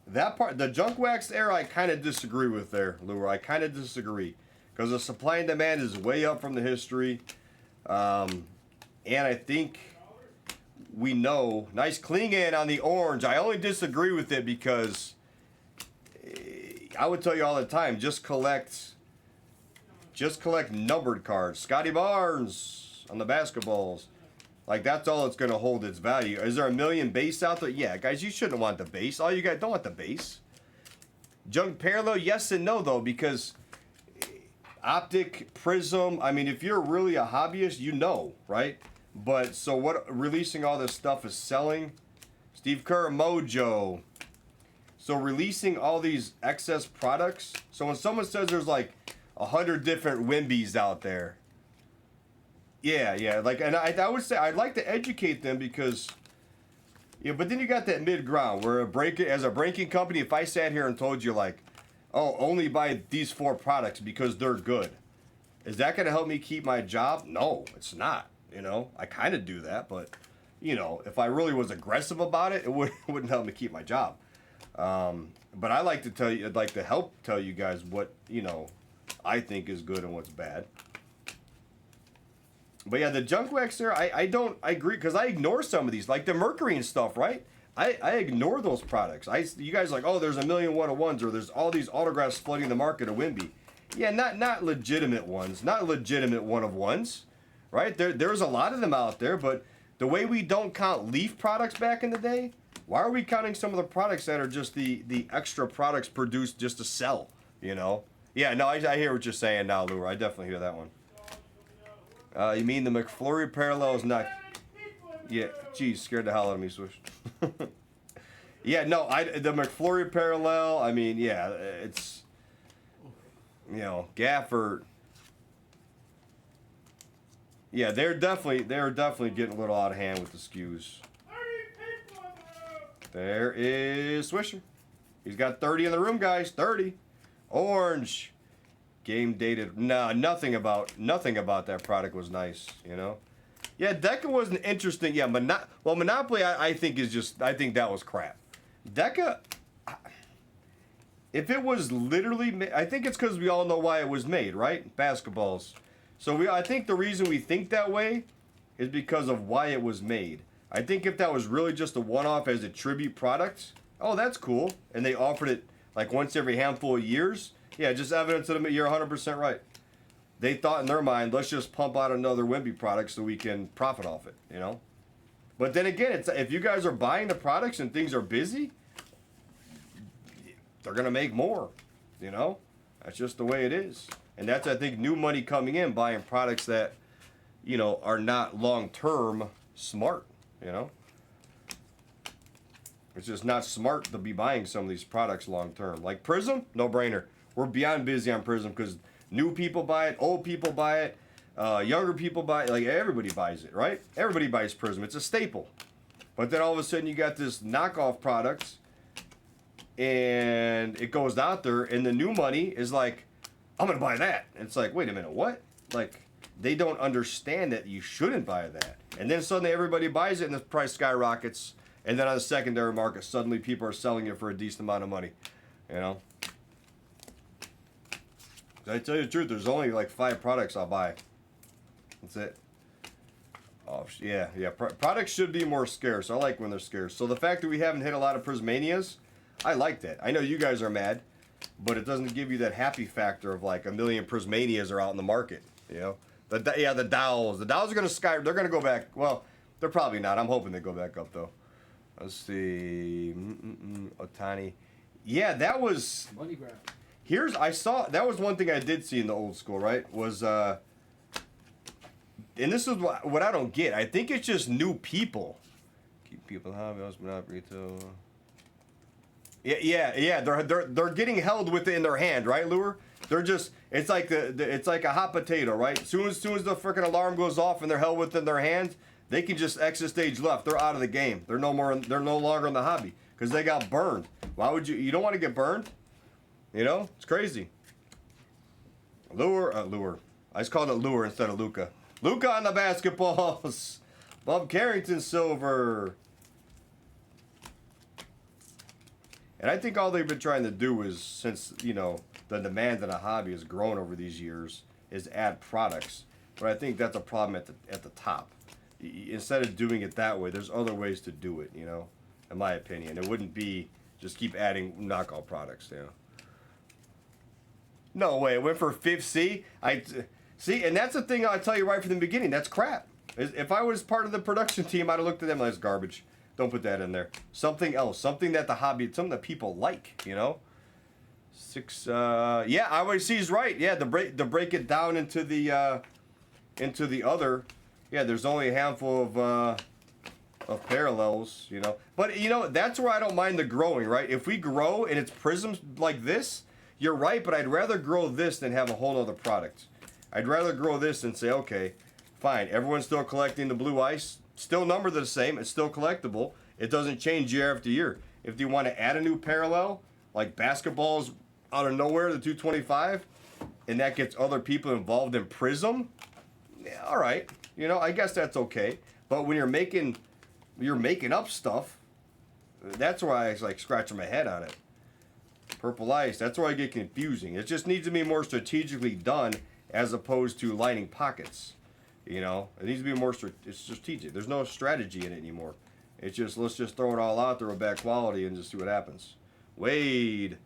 That part, the junk wax era, I kind of disagree with there, Lure. I kind of disagree. Because the supply and demand is way up from the history. And I think we know, nice clean in on the orange. I only disagree with it because I would tell you all the time, just collect numbered cards. Scotty Barnes on the basketballs. Like, that's all it's going to hold its value. Is there a million base out there? Yeah, guys, you shouldn't want the base. All you guys don't want the base. Junk parallel, yes and no, though, because optic, Prizm, I mean, if you're really a hobbyist, right? But, so what releasing all this stuff is selling? Steve Kerr, Mojo. So releasing all these excess products. So when someone says there's like 100 different Wimbies out there. Yeah, like, and I would say I'd like to educate them because, but then you got that mid ground where as a breaking company, if I sat here and told you like, oh, only buy these 4 products because they're good, is that going to help me keep my job? No, it's not. I kind of do that, but if I really was aggressive about it, it wouldn't help me keep my job. But I like to tell you, I'd like to help tell you guys what I think is good and what's bad. But yeah, the junk wax there, I agree, because I ignore some of these, like the Mercury and stuff, right? I ignore those products. You guys are like, oh, there's a million one-of-ones, or there's all these autographs flooding the market of Wimby. Yeah, not legitimate ones, not legitimate one-of-ones, right? There's a lot of them out there, but the way we don't count Leaf products back in the day, why are we counting some of the products that are just the extra products produced just to sell, Yeah, no, I hear what you're saying now, Lure. I definitely hear that one. You mean the McFlurry parallel is not... Yeah, geez, scared the hell out of me, Swish. Yeah, no, the McFlurry parallel. I mean, yeah, it's, you know, Gafford. Yeah, they're definitely getting a little out of hand with the skews. There is Swisher. He's got 30 in the room, guys. 30. Orange. Game dated. No, nothing about that product was nice, you know. Yeah, Deca was an interesting. Yeah, Monopoly I think is just, I think that was crap. Deca, if it was literally, I think it's because we all know why it was made, right? Basketballs. So I think the reason we think that way is because of why it was made. I think if that was really just a one-off as a tribute product, oh, that's cool. And they offered it like once every handful of years. Yeah, just evidence of them. You're 100% right. They thought in their mind, let's just pump out another Wimpy product so we can profit off it, you know? But then again, it's, if you guys are buying the products and things are busy, they're going to make more, you know? That's just the way it is. And that's, I think, new money coming in, buying products that, you know, are not long-term smart, you know? It's just not smart to be buying some of these products long-term. Like Prizm, no-brainer. We're beyond busy on Prizm because new people buy it, old people buy it, younger people buy it. Like, everybody buys it, right? Everybody buys Prizm. It's a staple. But then all of a sudden you got this knockoff products, and it goes out there, and the new money is like, I'm going to buy that. And it's like, wait a minute, what? Like, they don't understand that you shouldn't buy that. And then suddenly everybody buys it, and the price skyrockets. And then on the secondary market, suddenly people are selling it for a decent amount of money, you know? I tell you the truth, there's only like 5 products I'll buy. That's it. Oh, yeah. Products should be more scarce. I like when they're scarce. So the fact that we haven't hit a lot of Prismanias, I like that. I know you guys are mad, but it doesn't give you that happy factor of like a million Prismanias are out in the market, you know? The Dowls. The Dowls are going to they're going to go back. Well, they're probably not. I'm hoping they go back up, though. Let's see. Otani. Yeah, that was... Money grab. That was one thing I did see in the old school, right? Was, and this is what I don't get. I think it's just new people. Keep people hobby, but not retail. Yeah. They're getting held with it in their hand, right, Lure? They're just, it's like it's like a hot potato, right? As soon as the freaking alarm goes off and they're held within their hand, they can just exit stage left. They're out of the game. They're no longer in the hobby because they got burned. Why would you don't want to get burned? You know, it's crazy. Lure. I just called it Lure instead of Luca. Luca on the basketballs. Bob Carrington silver. And I think all they've been trying to do is, since, you know, the demand in a hobby has grown over these years, is add products. But I think that's a problem at the top. Instead of doing it that way, there's other ways to do it, you know, in my opinion. It wouldn't be just keep adding knockout products, you know. No way, it went for 5th C. See, and that's the thing I'll tell you right from the beginning. That's crap. If I was part of the production team, I'd have looked at them like, it's garbage. Don't put that in there. Something else. Something that something that people like, you know? 6, yeah, I always see he's right. Yeah, to break it down into the other, yeah, there's only a handful of parallels, you know? But, you know, that's where I don't mind the growing, right? If we grow and it's Prizms like this, you're right, but I'd rather grow this than have a whole other product. I'd rather grow this and say, okay, fine, everyone's still collecting the blue ice, still numbered the same, it's still collectible, it doesn't change year after year. If you want to add a new parallel, like basketballs out of nowhere, the 225, and that gets other people involved in Prizm, yeah, all right, you know, I guess that's okay. But when you're making up stuff, that's where I like scratching my head on it. Purple ice, that's where I get confusing. It just needs to be more strategically done as opposed to lining pockets. You know, it needs to be more strategic. There's no strategy in it anymore. It's just, let's just throw it all out there with bad quality and just see what happens. Wade.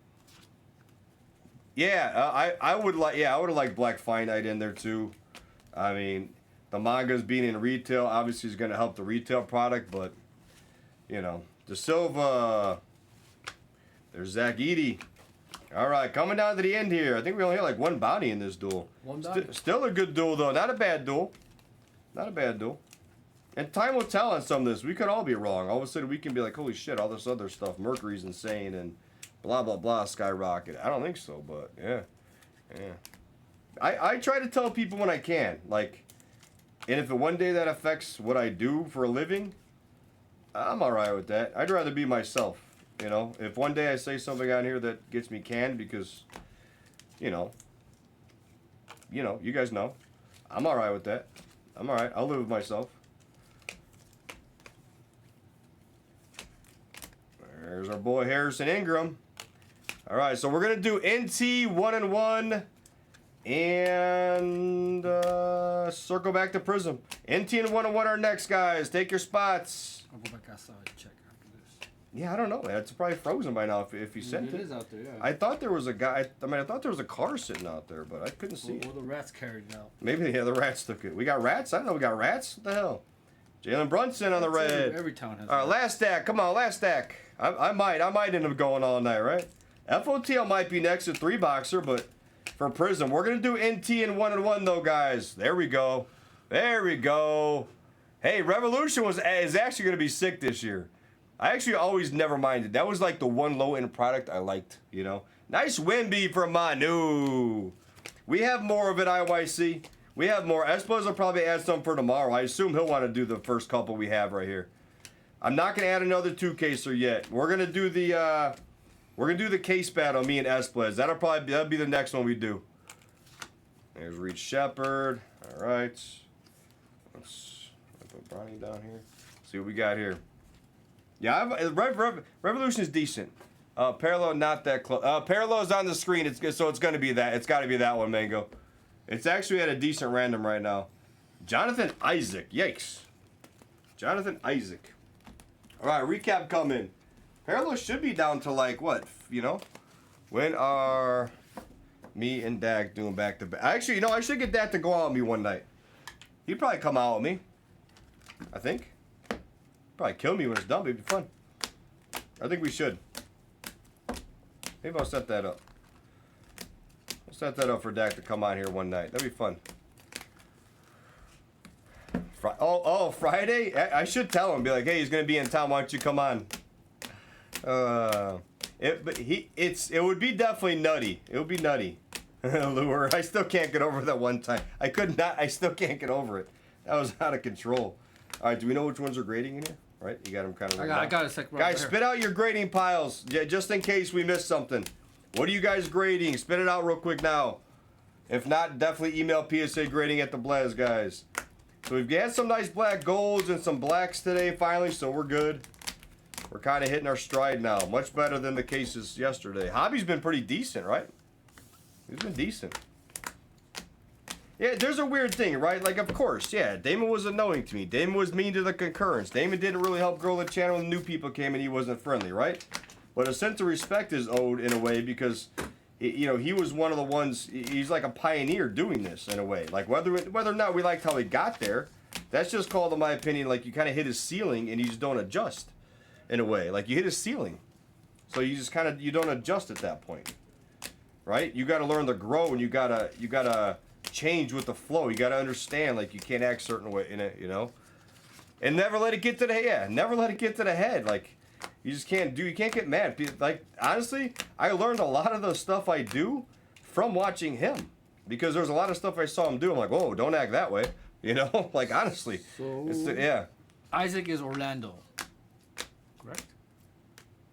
Yeah, I would have liked Black Finite in there too. I mean, the mangas being in retail obviously is going to help the retail product, but, you know, De Silva. There's Zach Eady. All right, coming down to the end here. I think we only had like one bounty in this duel. One bounty. Still a good duel, though. Not a bad duel. Not a bad duel. And time will tell on some of this. We could all be wrong. All of a sudden, we can be like, holy shit, all this other stuff. Mercury's insane and blah, blah, blah, skyrocket. I don't think so, but yeah. Yeah. I try to tell people when I can. Like, and if one day that affects what I do for a living, I'm all right with that. I'd rather be myself, you know. If one day I say something on here that gets me canned because, you know, you guys know. I'm all right with that. I'm all right. I'll live with myself. There's our boy Harrison Ingram. All right, so we're going to do NT 1-1 and circle back to Prizm. NT and 1-1 are next, guys. Take your spots. I'll go back outside and check after this. Yeah, I don't know. It's probably frozen by now if you sent it. It is out there, yeah. I thought there was a guy. I thought there was a car sitting out there, but I couldn't see it. Well, the rats carried it out. Maybe, yeah, the rats took it. We got rats? I don't know. We got rats? What the hell? Jalen Brunson on the red. Every town has. All right, last stack. Come on, last stack. I might end up going all night, right? FOTL might be next to 3-boxer, but for Prizm, we're gonna do NT and 1-1 though, guys. There we go. There we go. Hey, Revolution is actually gonna be sick this year. I actually always never minded. That was like the one low-end product I liked, you know. Nice Wimby from Manu. We have more of it, IYC. We have more. Espos will probably add some for tomorrow. I assume he'll want to do the first couple we have right here. I'm not gonna add another 2-caser yet. We're gonna do the case battle, me and Esplez. That'll be the next one we do. There's Reed Shepard. All right. Let's put Bronny down here. See what we got here. Yeah, Revolution is decent. Parallel not that close. Parallel is on the screen. So it's gonna be that. It's got to be that one, Mango. It's actually at a decent random right now. Jonathan Isaac. Yikes. Jonathan Isaac. All right, recap coming. Parallel should be down to like what, you know? When are me and Dak doing back to back? Actually, you know, I should get Dak to go out with me one night. He'd probably come out with me. I think. Probably kill me when it's done, but it'd be fun. I think we should. Maybe I'll set that up. I'll set that up for Dak to come out here one night. That'd be fun. Friday? I should tell him. Be like, hey, he's gonna be in town. Why don't you come on? It would be definitely nutty. It would be nutty. Lure. I still can't get over that one time. I still can't get over it. That was out of control. All right, do we know which ones are grading in here? Right, you got them kind of. I got a second. Guys, spit out your grading piles, just in case we missed something. What are you guys grading? Spit it out real quick now. If not, definitely email PSA grading at the Blaz, guys. So we've got some nice black golds and some blacks today, finally, so we're good. We're kind of hitting our stride now. Much better than the cases yesterday. Hobby's been pretty decent, right? He's been decent. Yeah, there's a weird thing, right? Like, of course, yeah, Damon was annoying to me. Damon was mean to the concurrence. Damon didn't really help grow the channel when new people came and he wasn't friendly, right? But a sense of respect is owed in a way because, you know, he was one of the ones, he's like a pioneer doing this in a way. Like, whether or not we liked how he got there, that's just called, in my opinion, like you kind of hit his ceiling and you just don't adjust in a way. Like, you hit his ceiling. So you just kind of, you don't adjust at that point, right? You got to learn to grow and you got to change with the flow. You got to understand, like, you can't act certain way in it, you know? And never let it get to the, never let it get to the head. Like, you just can't you can't get mad. Like, honestly, I learned a lot of the stuff I do from watching him. Because there's a lot of stuff I saw him do. I'm like, whoa, don't act that way. You know? Like, honestly. So, yeah. Isaac is Orlando. Correct?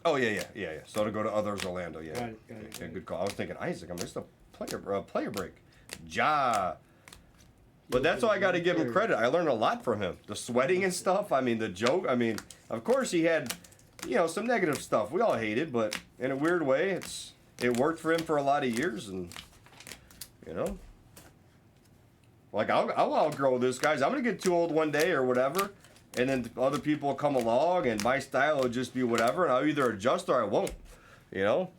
Oh, yeah. So to go to others, Orlando, yeah. Got it. Good call. I was thinking Isaac. I'm just a player break. Ja. But that's why I got to give him credit. I learned a lot from him. The sweating and stuff. I mean, the joke. I mean, of course he had, you know, some negative stuff. We all hated, but in a weird way, it worked for him for a lot of years, and you know, like I'll outgrow this, guys. I'm gonna get too old one day or whatever, and then other people will come along, and my style will just be whatever, and I'll either adjust or I won't. You know.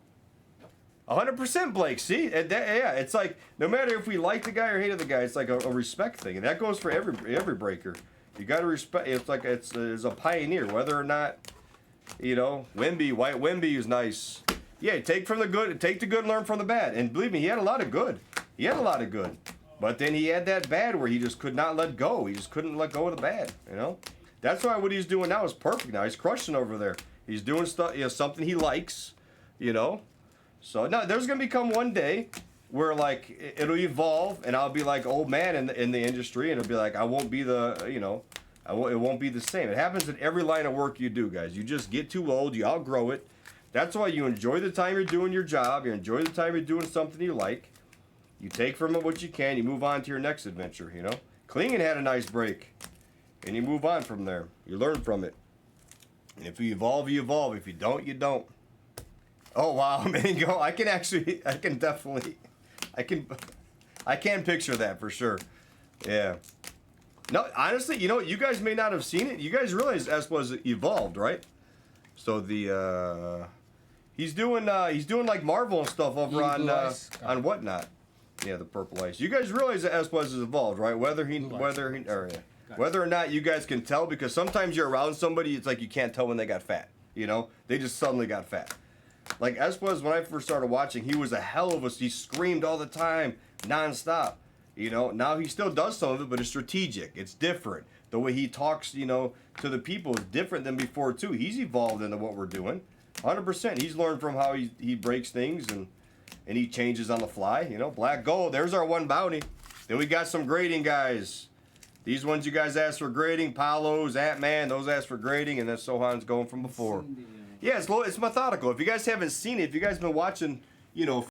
100% Blake, see? Yeah, it's like, no matter if we like the guy or hated the guy, it's like a respect thing. And that goes for every breaker. You got to respect, it's like, it's a pioneer, whether or not, you know, White Wimby is nice. Yeah, take the good, learn from the bad. And believe me, he had a lot of good. But then he had that bad where he just could not let go. He just couldn't let go of the bad, you know? That's why what he's doing now is perfect now. He's crushing over there. He's doing stuff, you know, something he likes, you know? So, no, there's going to become one day where, like, it'll evolve, and I'll be like old man in the industry, and it'll be like I won't be the, you know, it won't be the same. It happens in every line of work you do, guys. You just get too old. You outgrow it. That's why you enjoy the time you're doing your job. You enjoy the time you're doing something you like. You take from it what you can. You move on to your next adventure, you know. Klingen had a nice break, and you move on from there. You learn from it. And if you evolve, you evolve. If you don't, you don't. Oh, wow, Mango. I can picture that for sure. Yeah. No, honestly, you know, you guys may not have seen it. You guys realize was evolved, right? So he's doing like Marvel and stuff over on Whatnot. Yeah, the purple ice. You guys realize that was is evolved, right? Whether or not you guys can tell, because sometimes you're around somebody, it's like you can't tell when they got fat. You know, they just suddenly got fat. Like Espoz, when I first started watching, he was a hell of a. He screamed all the time, nonstop. You know, now he still does some of it, but it's strategic. It's different. The way he talks, you know, to the people is different than before too. He's evolved into what we're doing, 100%. He's learned from how he breaks things and he changes on the fly. You know, black gold. There's our one bounty. Then we got some grading guys. These ones you guys asked for grading. Palos, Ant-Man, those asked for grading, and then Sohan's going from before. Yeah, it's methodical. If you guys haven't seen it, if you guys been watching, you know,